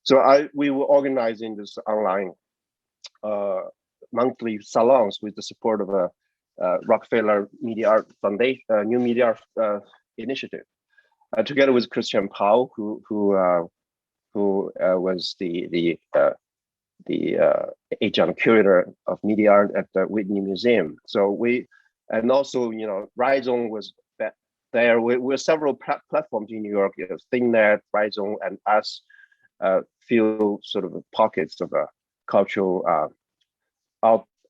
So we were organizing this online monthly salons with the support of a Rockefeller Media Art Foundation, New Media Art Initiative, together with Christian Pao, who was the adjunct curator of media art at the Whitney Museum. So and also, you know, Rhizome was there. We're several platforms in New York, you know, ThinkNet, Rhizome, and us, feel sort of pockets of a cultural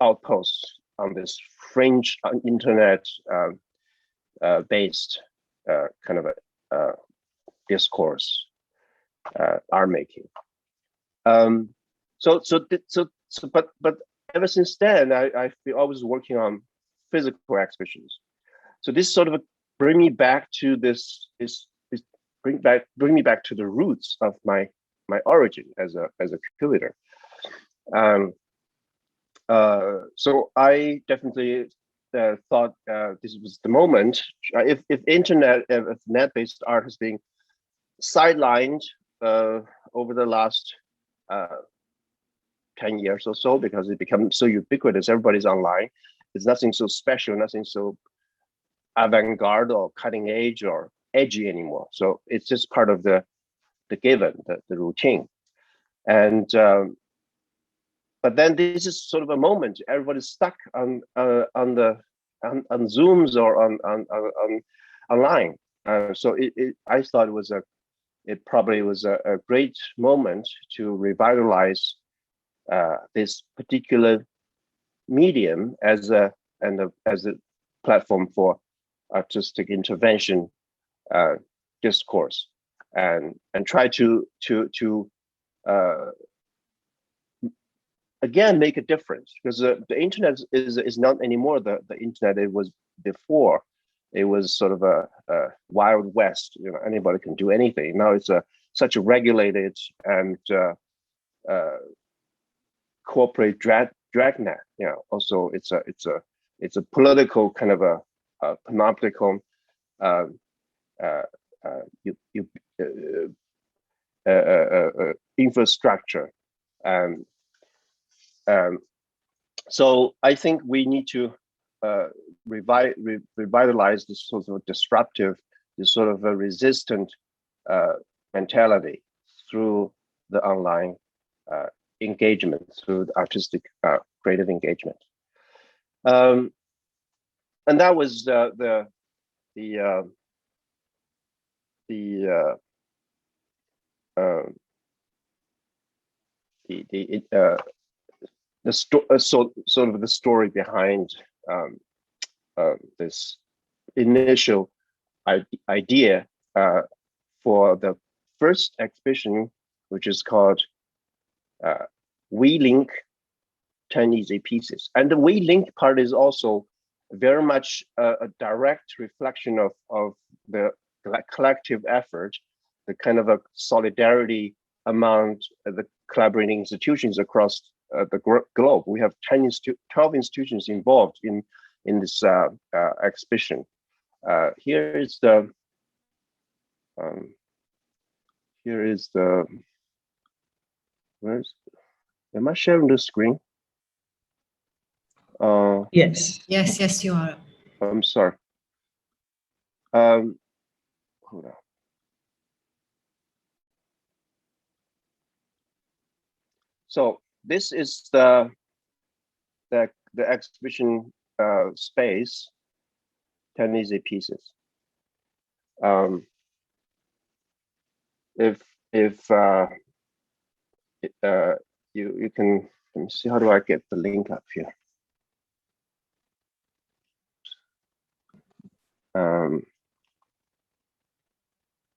outposts on this fringe internet based kind of a discourse, art making. But ever since then, I've been always working on physical exhibitions. So this sort of bring me back to bring me back to the roots of my origin as a curator. So I definitely thought this was the moment. If net-based art has been sidelined over the last 10 years or so, because it becomes so ubiquitous, everybody's online. There's nothing so special, nothing so avant-garde or cutting edge or edgy anymore. So it's just part of the given, the routine. And but then this is sort of a moment. Everybody's stuck on the on Zooms or on online. So I thought it probably was a great moment to revitalize this particular medium as a platform for artistic intervention discourse, and try to again make a difference, because the internet is not anymore the internet it was before. It was sort of a wild west, you know, anybody can do anything. Now it's such a regulated and corporate dragnet. You know, also it's a political kind of a panopticon infrastructure. So I think we need to revitalize this sort of disruptive, this sort of a resistant mentality through the online engagement, through the artistic creative engagement. And that was the sort of the story behind this initial idea for the first exhibition, which is called We Link 10 Easy Pieces. And the We Link part is also very much a direct reflection of the collective effort, the kind of a solidarity among the collaborating institutions across the globe. We have 12 institutions involved in this exhibition. Here is the am I sharing the screen? Yes. Yes, you are. I'm sorry. Hold on. So this is the exhibition space, 10 Easy Pieces. If you can, let me see, how do I get the link up here?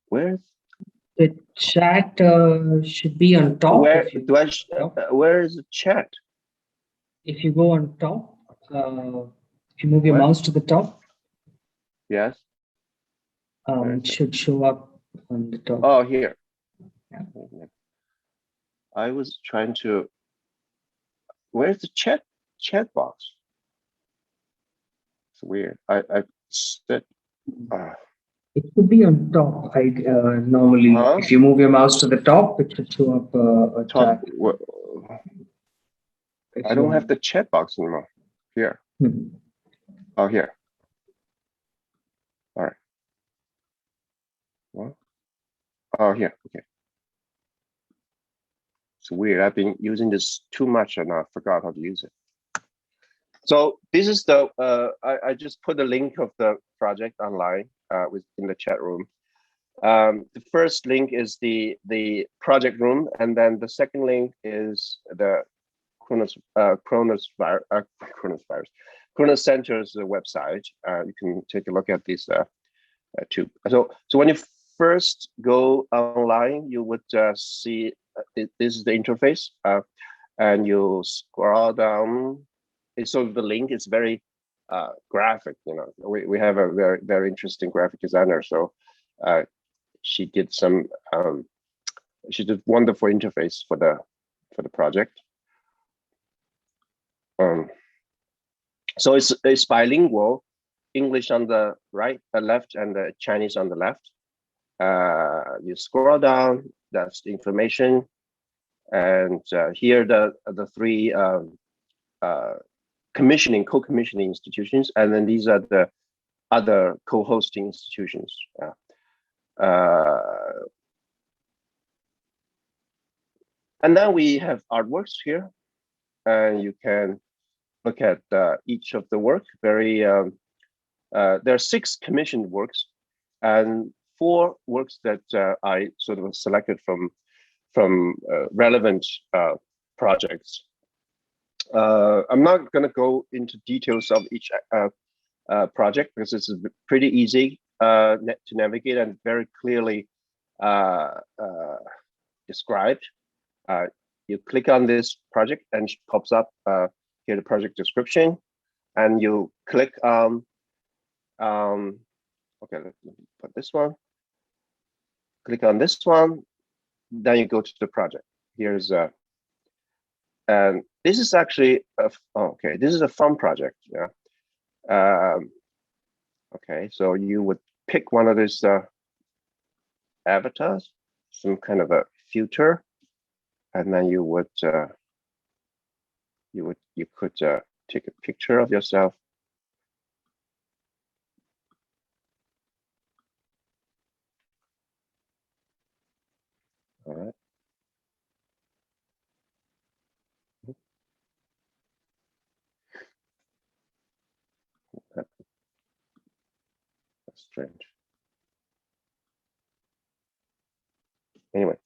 Where's The chat should be on top. where is the chat? If you go on top, if you move your mouse to the top, Yes. it should show up on the top. Oh, here. Yeah. I was trying to. Where's the chat box? It's weird. I said. It should be on top. Normally, if you move your mouse to the top, it should show up a Top. chat. I don't have the chat box anymore. Here. Oh, here. All right. What? Oh, here. Okay. It's weird. I've been using this too much and I forgot how to use it. So this is the, I just put the link of the project online in the chat room. The first link is the project room, and then the second link is the Chronus Center's website. You can take a look at these two. So when you first go online, you would see this is the interface, and you scroll down. So the link is very graphic. You know, we have a very interesting graphic designer. So she did some wonderful interface for the project. So it's bilingual, English on the right, left, and the Chinese on the left. You scroll down, that's the information, and here the three co-commissioning institutions, and then these are the other co-hosting institutions. And then we have artworks here, and you can look at each of the work. There are 6 commissioned works and 4 works that I sort of selected from relevant projects. I'm not going to go into details of each project because it's pretty easy to navigate and very clearly described. You click on this project and it pops up here the project description, and you click on okay, let me put this one. Click on this one, then you go to the project. Here's and this is actually okay. This is a fun project, yeah. Okay, so you would pick one of these avatars, some kind of a filter, and then you could take a picture of yourself. All right. That's strange. Anyway.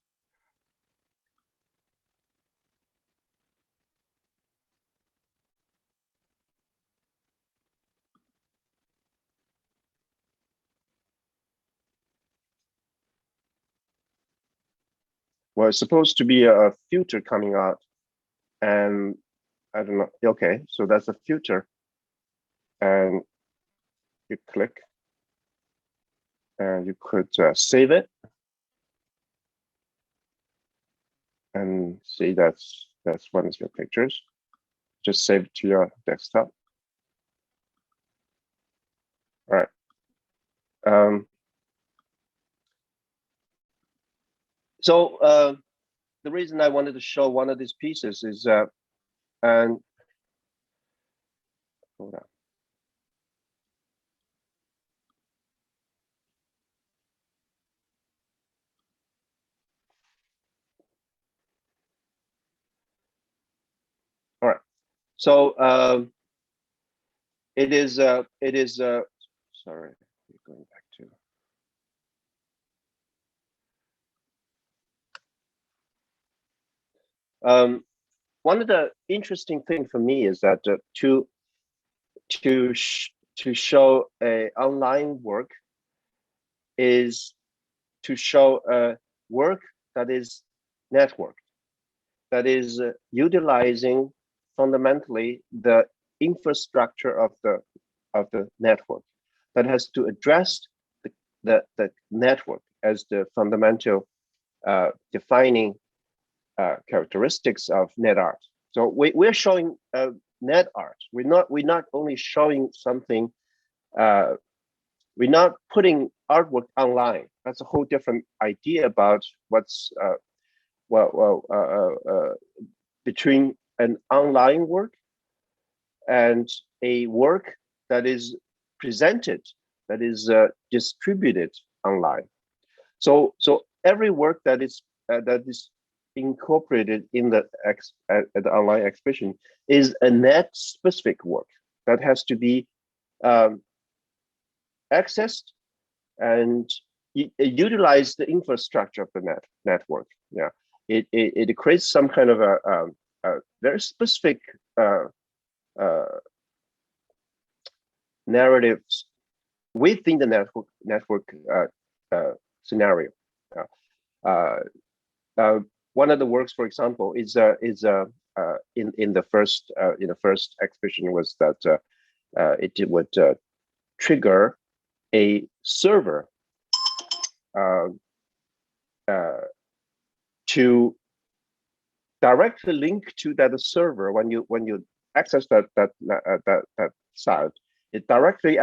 Well, it's supposed to be a filter coming out, and I don't know. Okay, so that's a filter, and you click, and you could save it, and see that's one of your pictures. Just save it to your desktop. All right. So the reason I wanted to show one of these pieces is, and hold on. All right. So it is sorry, going back to. One of the interesting things for me is that to show a online work is to show a work that is networked, that is utilizing fundamentally the infrastructure of the network, that has to address the network as the fundamental defining characteristics of net art. So we're showing net art. We're not only showing something. We're not putting artwork online. That's a whole different idea about what's between an online work and a work that is presented, that is distributed online. So every work that is incorporated in the online exhibition is a net specific work that has to be accessed and utilize the infrastructure of the network. Yeah, it creates some kind of a very specific narratives within the network scenario. One of the works, for example, is in the first exhibition was that it would trigger a server to directly link to that server when you access that site. It directly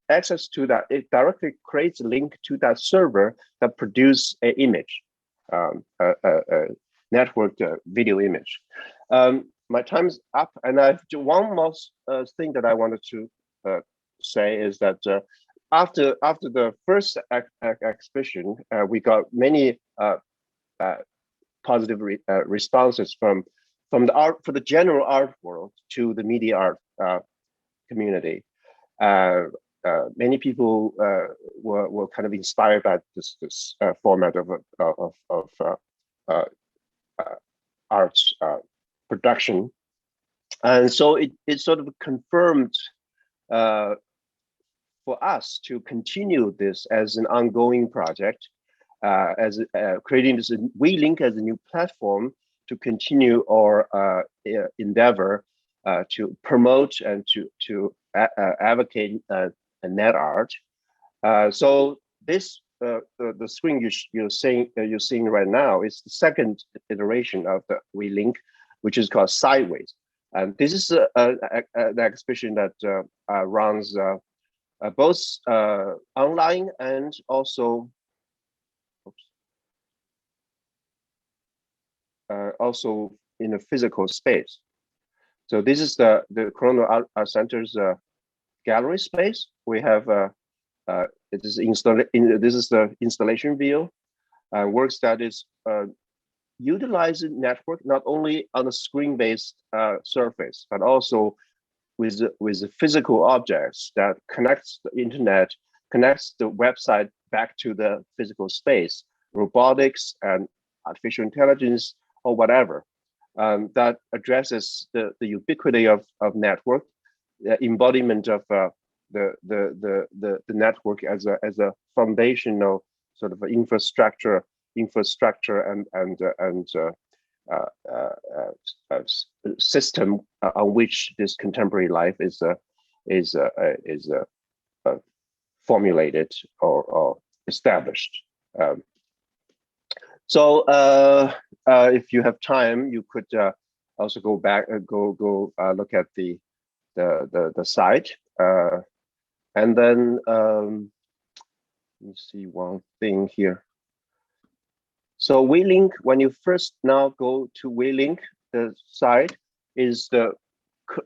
access to that. It directly creates a link to that server that produce an image, a networked video image. My time's up, and I've one more thing that I wanted to say is that after the first exhibition, we got many positive responses from from the art, for the general art world to the media art community. Many people were kind of inspired by this format of arts production, and so it sort of confirmed for us to continue this as an ongoing project, as creating this WeLink as a new platform to continue our endeavor to promote and to advocate net art. So this the screen you're seeing right now is the second iteration of the WeLink, which is called Sideways, and this is an exhibition that runs both online and also also in a physical space. So this is the Chronus Art Center's gallery space. We have this is the installation view, works that is utilizing network not only on a screen-based surface, but also with the physical objects that connects the internet, connects the website back to the physical space, robotics and artificial intelligence or whatever. That addresses the ubiquity of network, the embodiment of the network as a foundational sort of infrastructure and system on which this contemporary life is formulated or established. So if you have time, you could also go back and go look at the site, and then let me see one thing here. So WeLink, when you first now go to WeLink, the site is the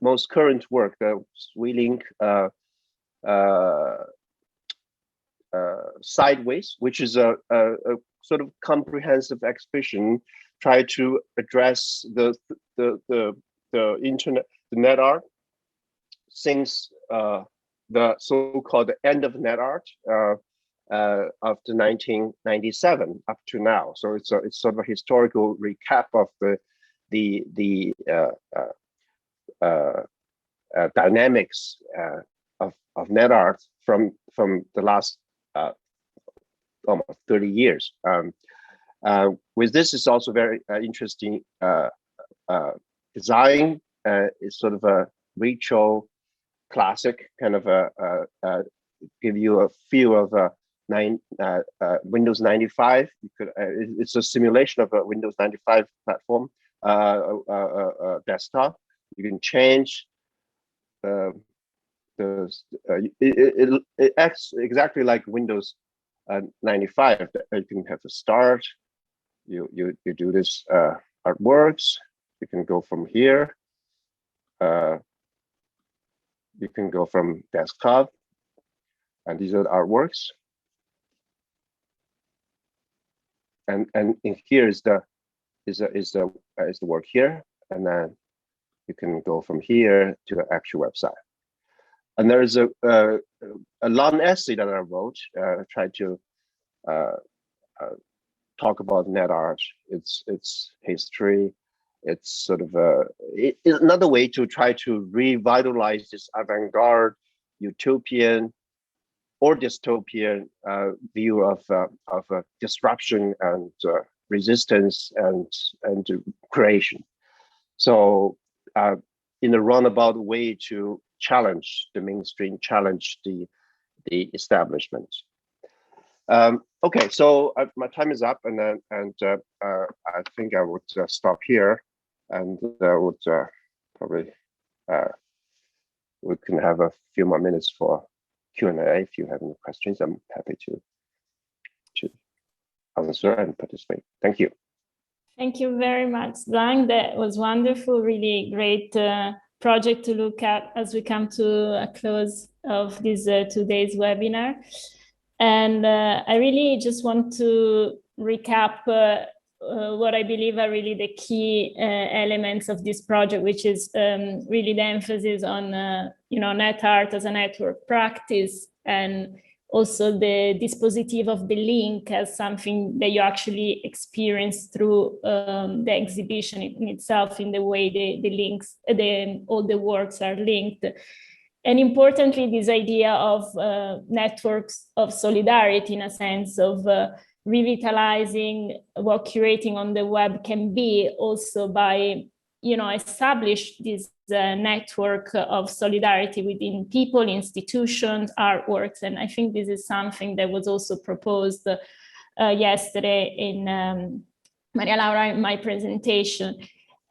most current work, the WeLink Sideways, which is a sort of comprehensive exhibition, try to address the internet, the net art, since the so-called end of net art after 1997 up to now. So it's sort of a historical recap of the dynamics of net art from the last almost 30 years. With this, it's also very interesting design. It's sort of a retro classic kind of give you a feel of Windows 95. You could it's a simulation of a Windows 95 platform desktop. You can change it acts exactly like Windows 95. You can have a start. You do this artworks. You can go from here. You can go from desktop, and these are the artworks. And in here is the work here, and then you can go from here to the actual website. And there is a long essay that I wrote, tried to talk about net art, its history. It's sort of another way to try to revitalize this avant-garde, utopian, or dystopian view of disruption and resistance and creation. So in a roundabout way to challenge the mainstream, challenge the establishment. Okay, so my time is up, and I think I would stop here, and I would probably we can have a few more minutes for Q&A. If you have any questions, I'm happy to answer and participate. Thank you. Thank you very much, Zhang. That was wonderful, really great project to look at as we come to a close of this today's webinar. And I really just want to recap what I believe are really the key elements of this project, which is really the emphasis on net art as a network practice, and also the dispositive of the link as something that you actually experience through the exhibition in itself, in the way the links, all the works are linked. And importantly, this idea of networks of solidarity, in a sense of revitalizing what curating on the web can be, also by establish this network of solidarity within people, institutions, artworks. And I think this is something that was also proposed yesterday in Marialaura in my presentation.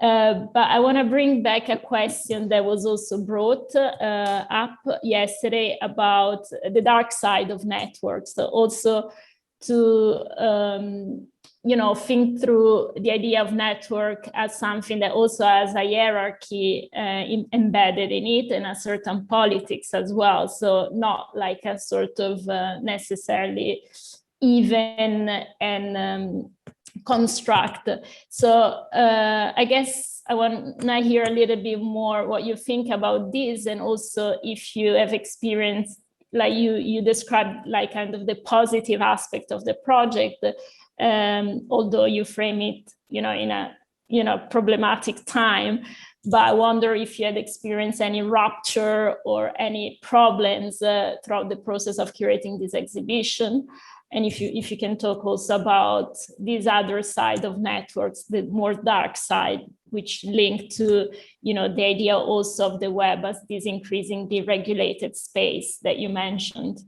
But I want to bring back a question that was also brought up yesterday about the dark side of networks. So also to think through the idea of network as something that also has a hierarchy embedded in it, and a certain politics as well. So not like a sort of necessarily even and construct. So I guess I want to hear a little bit more what you think about this, and also if you have experienced, like you described, like kind of the positive aspect of the project, although you frame it, in a problematic time. But I wonder if you had experienced any rupture or any problems throughout the process of curating this exhibition. And if you can talk also about this other side of networks, the more dark side, which link to, the idea also of the web as this increasingly regulated space that you mentioned.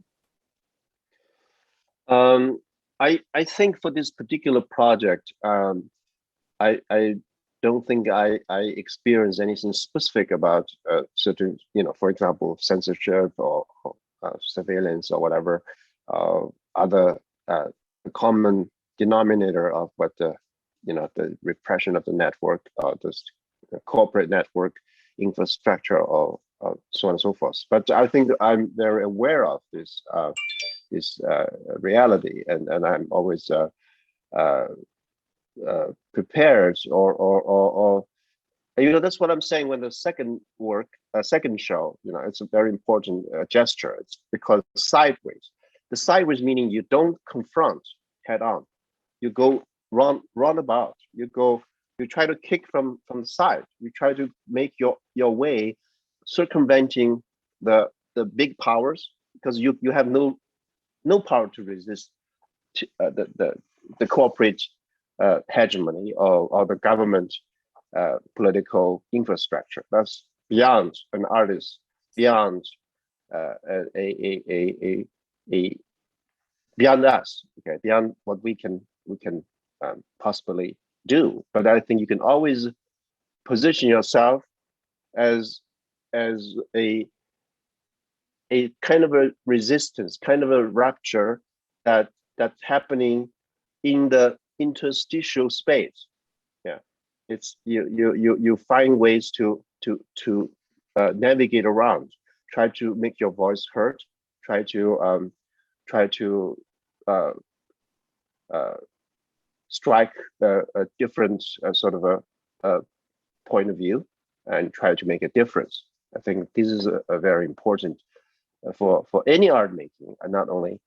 I think for this particular project, I don't think I experienced anything specific about certain, for example, censorship or surveillance or whatever. Other common denominator of what the repression of the network, this corporate network infrastructure, or so on and so forth. But I think I'm very aware of this reality, and I'm always prepared, or that's what I'm saying when the second show, it's a very important gesture. It's because sideways. The sideways meaning you don't confront head on. You go run about. You try to kick from the side. You try to make your way, circumventing the big powers, because you have no power to resist the corporate hegemony or the government political infrastructure. That's beyond an artist, beyond beyond us, okay, beyond what we can possibly do. But I think you can always position yourself as a kind of a resistance, kind of a rupture that's happening in the interstitial space. Yeah, it's you find ways to navigate around, try to make your voice heard, try to strike a different sort of a point of view, and try to make a difference. I think this is a very important for any art making, and not only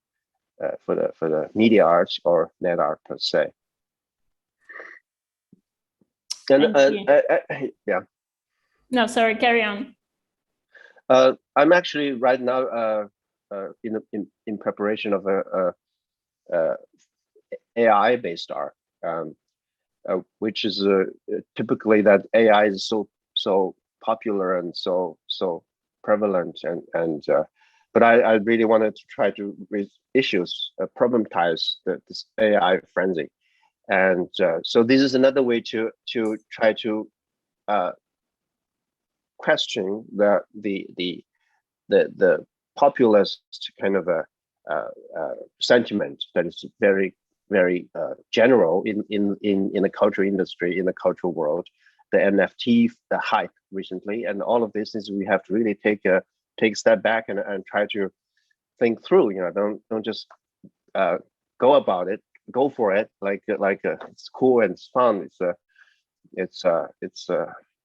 for the media arts or net art per se. And yeah. No, sorry, carry on. I'm actually right now in preparation of a AI-based art, which is typically that AI is so popular and so prevalent, and but I really wanted to try to raise issues, problematize this AI frenzy, and so this is another way to try to question the populist kind of a sentiment that is very general in the cultural industry, in the cultural world, the NFT, the hype recently, and all of this is we have to really take a step back and try to think through. Don't just go about it go for it. It's cool and it's fun. It's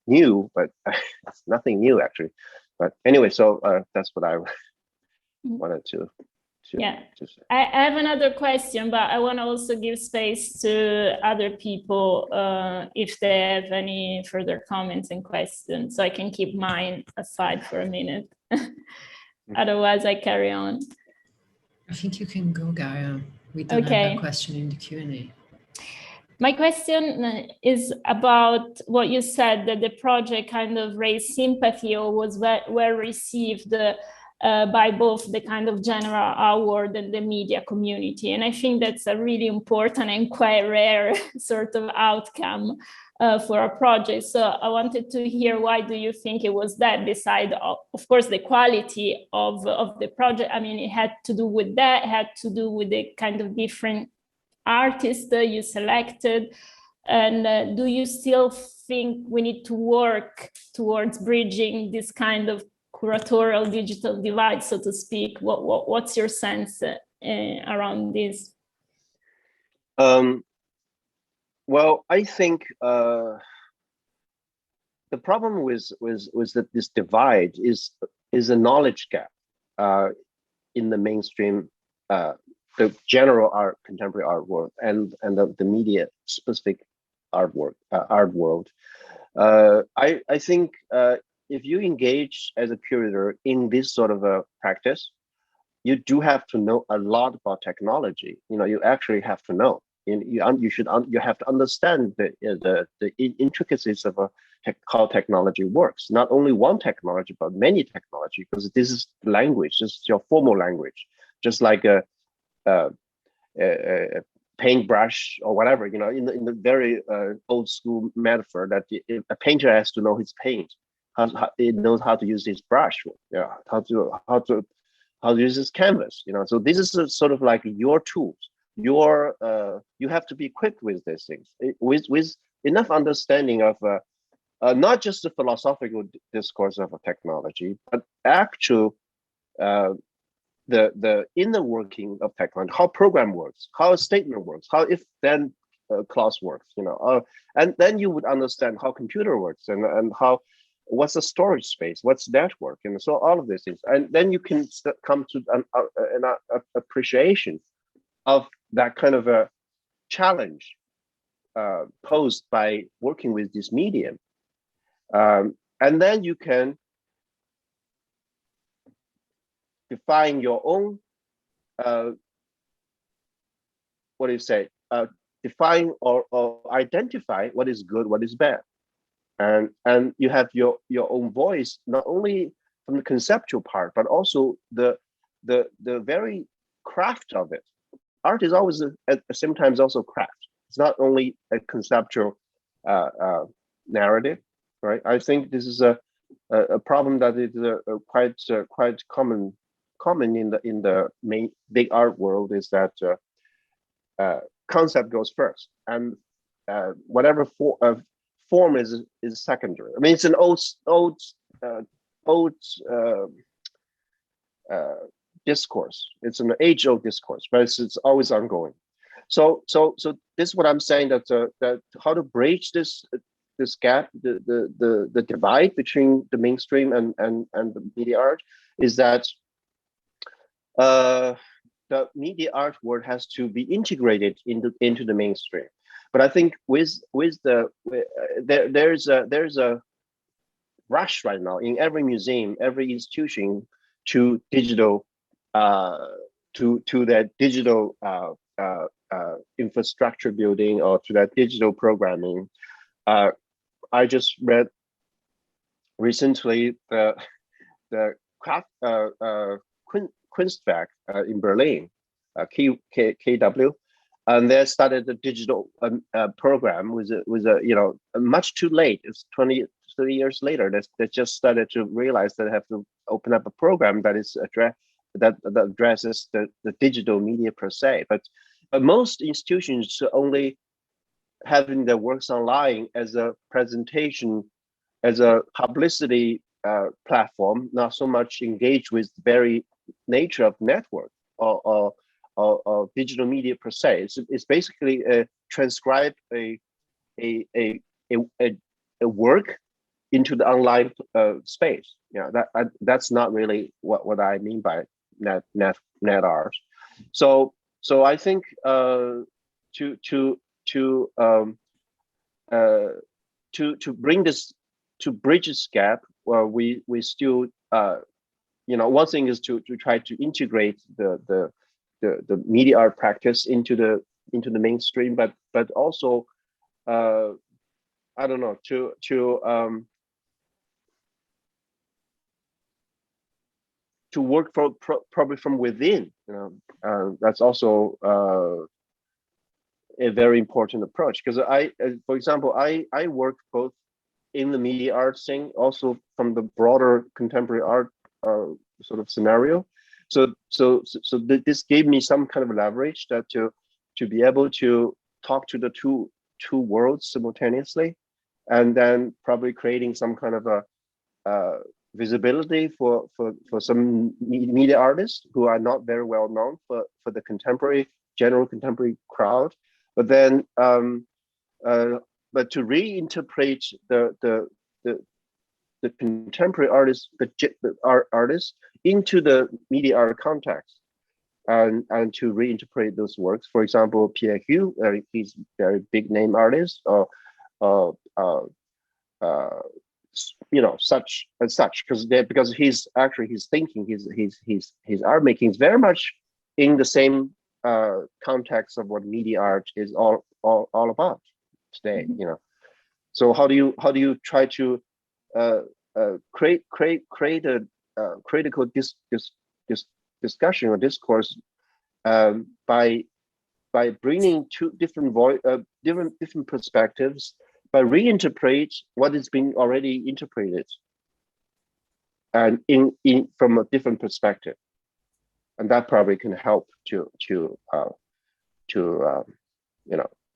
new, but it's nothing new actually. But anyway, so that's what I wanted to Yeah, to say. I have another question, but I want to also give space to other people if they have any further comments and questions, so I can keep mine aside for a minute. Otherwise, I carry on. I think you can go, Gaia. We don't have Okay. that question in the Q&A. My question is about what you said, that the project kind of raised sympathy or was well received by both the kind of general award and the media community. And I think that's a really important and quite rare sort of outcome for a project. So I wanted to hear, why do you think it was that, beside, of course, the quality of the project? I mean, it had to do with that, it had to do with the kind of different artists that you selected. And do you still think we need to work towards bridging this kind of curatorial digital divide, so to speak? What's your sense around this? Well, I think the problem with that this divide is a knowledge gap in the mainstream, the general contemporary art world, and the media specific art world. I think if you engage as a curator in this sort of a practice, you do have to know a lot about technology. You actually have to know. You have to understand the intricacies of how technology works. Not only one technology, but many technology, because this is language. This is your formal language, just like a paintbrush or whatever. In the very old school metaphor, that a painter has to know his paint. It knows how to use his brush. How to use his canvas. So this is sort of like your tools. You have to be equipped with these things, with enough understanding of not just the philosophical discourse of a technology, but actual the inner working of technology, how program works, how a statement works, how if then clause works, and then you would understand how computer works and how what's the storage space, what's network, and so all of these things, and then you can come to an appreciation of that kind of a challenge posed by working with this medium, and then you can define your own define or identify what is good, what is bad, and you have your own voice, not only from the conceptual part, but also the very craft of it. Art is always sometimes also craft. It's not only a conceptual narrative, right? I think this is a problem that is quite common in the main big art world, is that concept goes first, and whatever form is secondary. I mean, it's an old discourse. It's an age-old discourse, but it's always ongoing. So this is what I'm saying, that how to bridge this gap, the divide between the mainstream and the media art, is that the media art world has to be integrated into the mainstream. But I think there's a rush right now in every museum, every institution, to digital to that digital infrastructure building, or to that digital programming. I just read recently the Kunstwerk in Berlin, KW, and they started a digital program with a much too late. It's 20, 30 years later. They just started to realize that they have to open up a program that is that addresses the digital media per se. But most institutions only having their works online as a presentation, as a publicity platform, not so much engaged with the very nature of network or or digital media per se. It's basically transcribe a work into the online space. Yeah, that's not really what I mean by net art. So I think to bring this, to bridge this gap, where we still one thing is to try to integrate the media art practice into the mainstream, but also I don't know, to work probably from within. That's also a very important approach, because for example, I work both in the media art thing, also from the broader contemporary art sort of scenario. So this gave me some kind of leverage that to be able to talk to the two worlds simultaneously, and then probably creating some kind of a visibility for some media artists who are not very well known for the general contemporary crowd, but then but to reinterpret the contemporary artists, the artists into the media art context, and to reinterpret those works. For example, Pierre Hugh, he's a very big name artist, or such and such, because his thinking, his art making is very much in the same context of what media art is all about today. So how do you try to create a critical discussion or discourse by bringing two different perspectives, by reinterpret what is being already interpreted, and in from a different perspective, and that probably can help to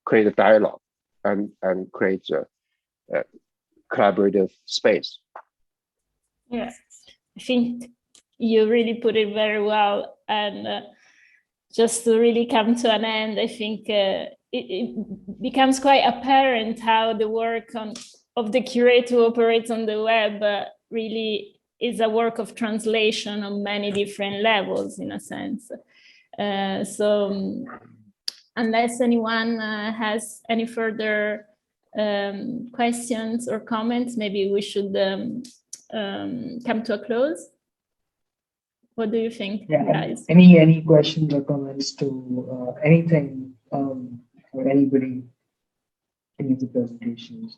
create a dialogue and create a collaborative space. Yeah, I think you really put it very well, and just to really come to an end, I think it becomes quite apparent how the work of the curator who operates on the web really is a work of translation on many different levels, in a sense. So unless anyone has any further questions or comments, maybe we should come to a close. What do you think, guys? Any questions or comments to anything for anybody, any of the presentations?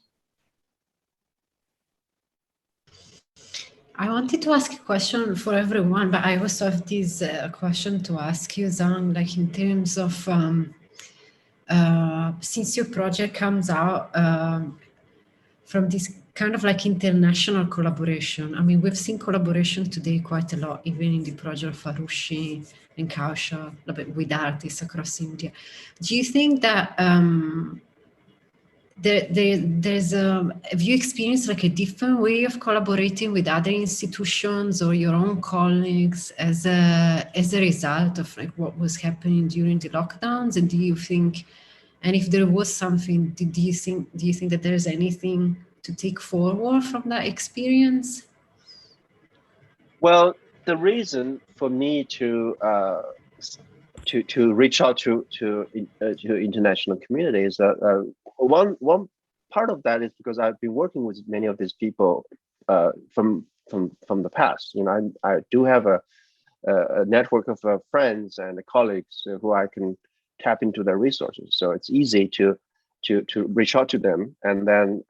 I wanted to ask a question for everyone, but I also have this question to ask you, Zhang, like in terms of, since your project comes out from this kind of like international collaboration. I mean, we've seen collaboration today quite a lot, even in the project of Aarushi and Kaushal, with artists across India. Do you think that have you experienced like a different way of collaborating with other institutions or your own colleagues as a result of like what was happening during the lockdowns? And do you think, and if there was something, do you think that there's anything to take forward from that experience? Well, the reason for me to reach out to international community is that one part of that is because I've been working with many of these people from the past. I do have a network of friends and colleagues who I can tap into their resources. So it's easy to reach out to them, and then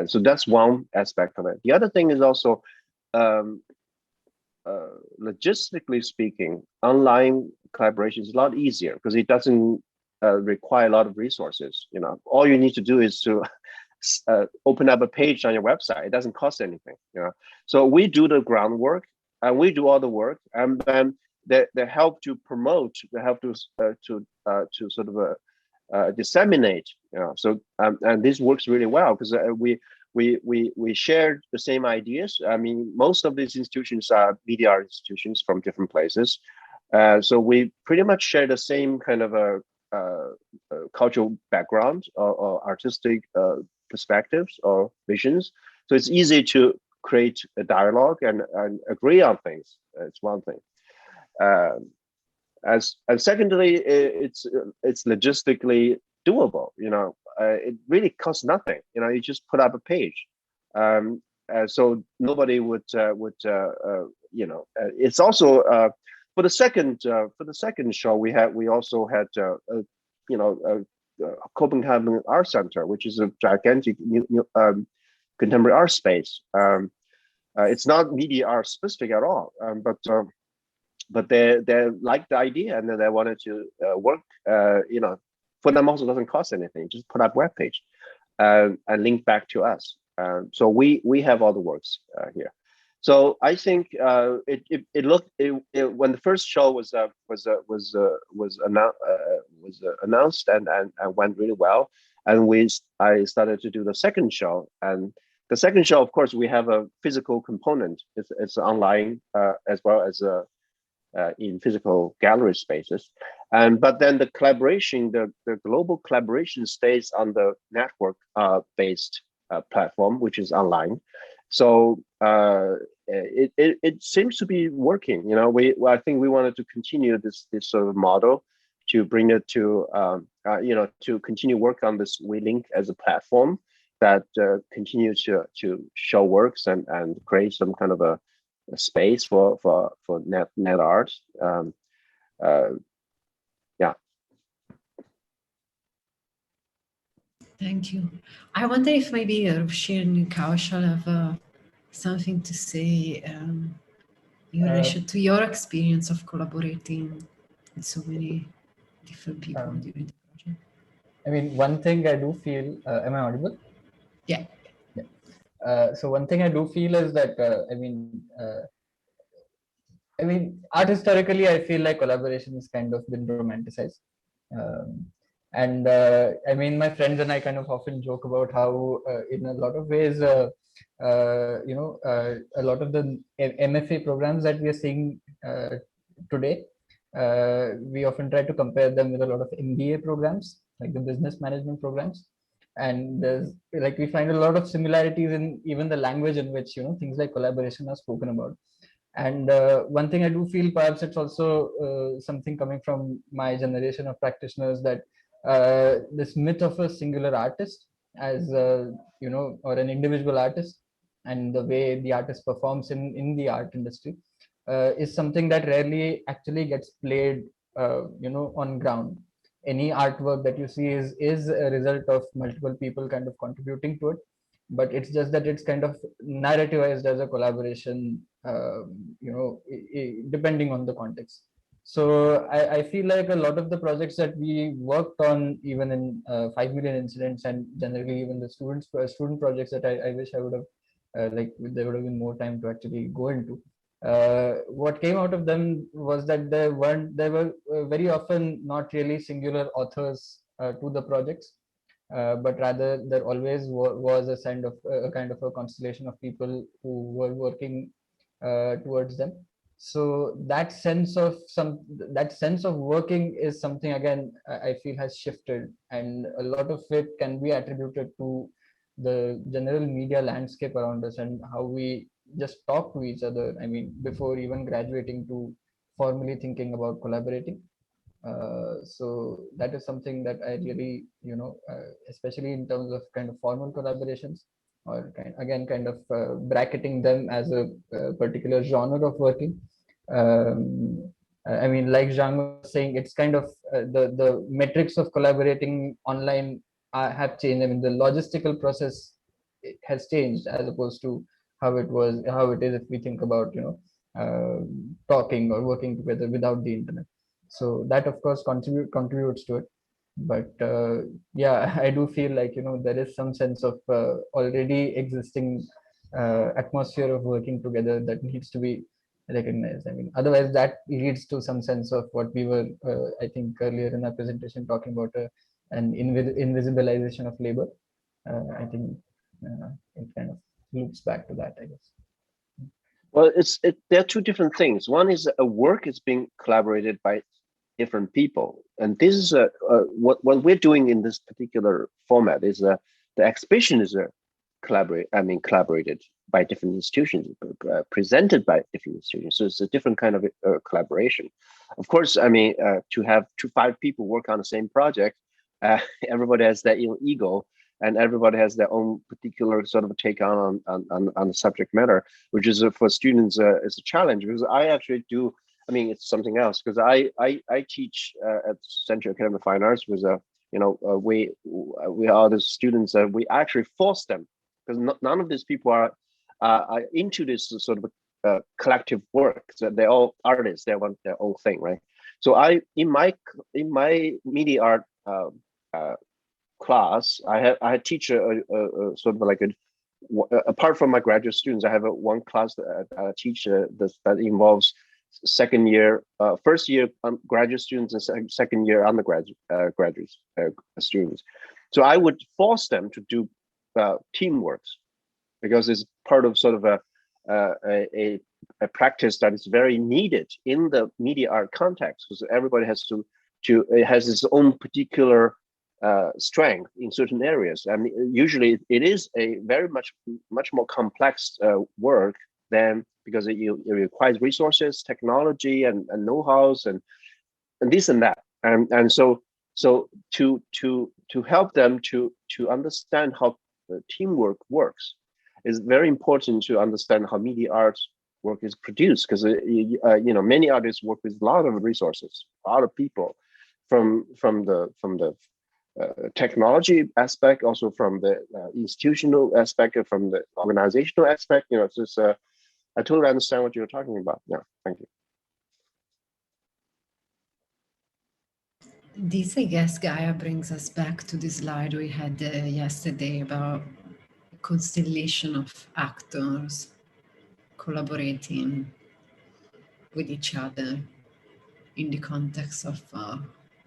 so that's one aspect of it. The other thing is also logistically speaking, online collaboration is a lot easier because it doesn't require a lot of resources. All you need to do is to open up a page on your website. It doesn't cost anything. So we do the groundwork and we do all the work, and then they help to promote. They help to sort of disseminate. So and this works really well because we share the same ideas. I mean, most of these institutions are media art institutions from different places. So we pretty much share the same kind of a cultural background or artistic perspectives or visions. So it's easy to create a dialogue and agree on things. It's one thing. And secondly, it's logistically doable. It really costs nothing. You just put up a page. So nobody would it's also for the second show we also had Copenhagen Art Center, which is a gigantic contemporary art space. It's not media art specific at all, but they liked the idea and then they wanted to work. For them also doesn't cost anything. Just put up web page and link back to us. So we have all the works here. So I think it looked when the first show was announced and went really well, and I started to do the second show. And the second show, of course, we have a physical component. It's online as well as in physical gallery spaces. But then the collaboration, the global collaboration stays on the network based platform, which is online. So it seems to be working. I think we wanted to continue this sort of model to bring it to to continue work on this WeLink as a platform that continues to show works and create some kind of a space for net art. Yeah. Thank you. I wonder if maybe Aarushi and Kaushal have something to say in relation to your experience of collaborating with so many different people during the project. I mean, one thing I do feel, am I audible? Yeah. So one thing I do feel is that, art historically, I feel like collaboration has kind of been romanticized. My friends and I kind of often joke about how, in a lot of ways, a lot of the MFA programs that we are seeing today, we often try to compare them with a lot of MBA programs, like the business management programs. And there's we find a lot of similarities in even the language in which things like collaboration are spoken about. And one thing I do feel, perhaps it's also something coming from my generation of practitioners, that this myth of a singular artist as or an individual artist, and the way the artist performs in the art industry is something that rarely actually gets played on ground. Any artwork that you see is a result of multiple people kind of contributing to it, but it's just that it's kind of narrativized as a collaboration, depending on the context. So I feel like a lot of the projects that we worked on, even in 5 million incidents, and generally even the student projects that I wish I would have there would have been more time to actually go into. What came out of them was that there were very often not really singular authors to the projects, but rather there always was a kind of a constellation of people who were working towards them. So that sense of working is something, again, I feel has shifted, and a lot of it can be attributed to the general media landscape around us and how we just talk to each other. I mean, before even graduating to formally thinking about collaborating. So that is something that I really, especially in terms of kind of formal collaborations, or kind of bracketing them as a particular genre of working. I mean, like Zhang was saying, it's kind of the metrics of collaborating online have changed. I mean, the logistical process has changed as opposed to how it is if we think about talking or working together without the internet. So that of course contributes to it. But yeah, I do feel like there is some sense of already existing atmosphere of working together that needs to be recognized. I mean, otherwise that leads to some sense of what we were I think earlier in our presentation talking about an invisibilization of labor. I think it kind of loops back to that, I guess. Well, there are two different things. One is a work is being collaborated by different people, and this is what we're doing in this particular format is the exhibition is collaborated by different institutions, presented by different institutions. So it's a different kind of collaboration. Of course, I mean, to have 5 people work on the same project, everybody has their ego, and everybody has their own particular sort of take on the subject matter, which is for students is a challenge, because I actually do. I mean, it's something else, because I teach at Central Academy of Fine Arts with we are the students that we actually force them, because none of these people are into this sort of collective work. So they're all artists. They want their own thing, right? So in my media art class, I teach a sort of like apart from my graduate students, I have one class that I teach that involves first year graduate students and second year undergraduate students. So I would force them to do teamwork, because it's part of sort of a practice that is very needed in the media art context, because everybody has it has its own particular strength in certain areas. I mean, usually it is a very much more complex work than, because it requires resources, technology, and know-hows, and this and that, and so to help them to understand how teamwork works is very important to understand how media arts work is produced, because many artists work with a lot of resources, a lot of people, from the technology aspect, also from the institutional aspect, from the organizational aspect. It's just I totally understand what you're talking about. Yeah, thank you. This, I guess, Gaia, brings us back to the slide we had yesterday about a constellation of actors collaborating with each other in the context of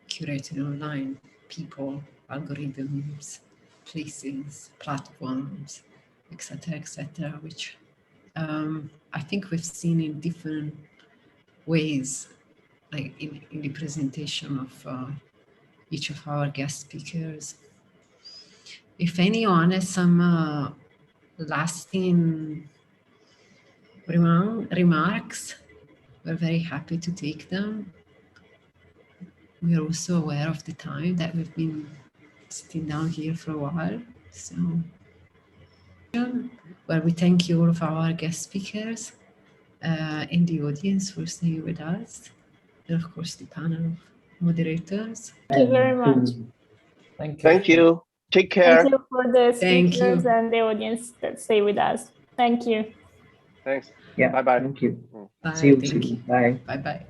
curating online, people, algorithms, places, platforms, etc., which I think we've seen in different ways, like in the presentation of each of our guest speakers. If anyone has some lasting remarks, we're very happy to take them. We are also aware of the time that we've been sitting down here for a while. So, well, we thank you all of our guest speakers in the audience for staying with us, and of course the panel of moderators. Thank you very much. Thank you. Thank you. Take care. Thank you for the Thank speakers you. and the audience that stay with us. Thank you. Thanks. Yeah. Bye-bye. Thank you. Bye. See you. Thank you. Bye. Bye-bye.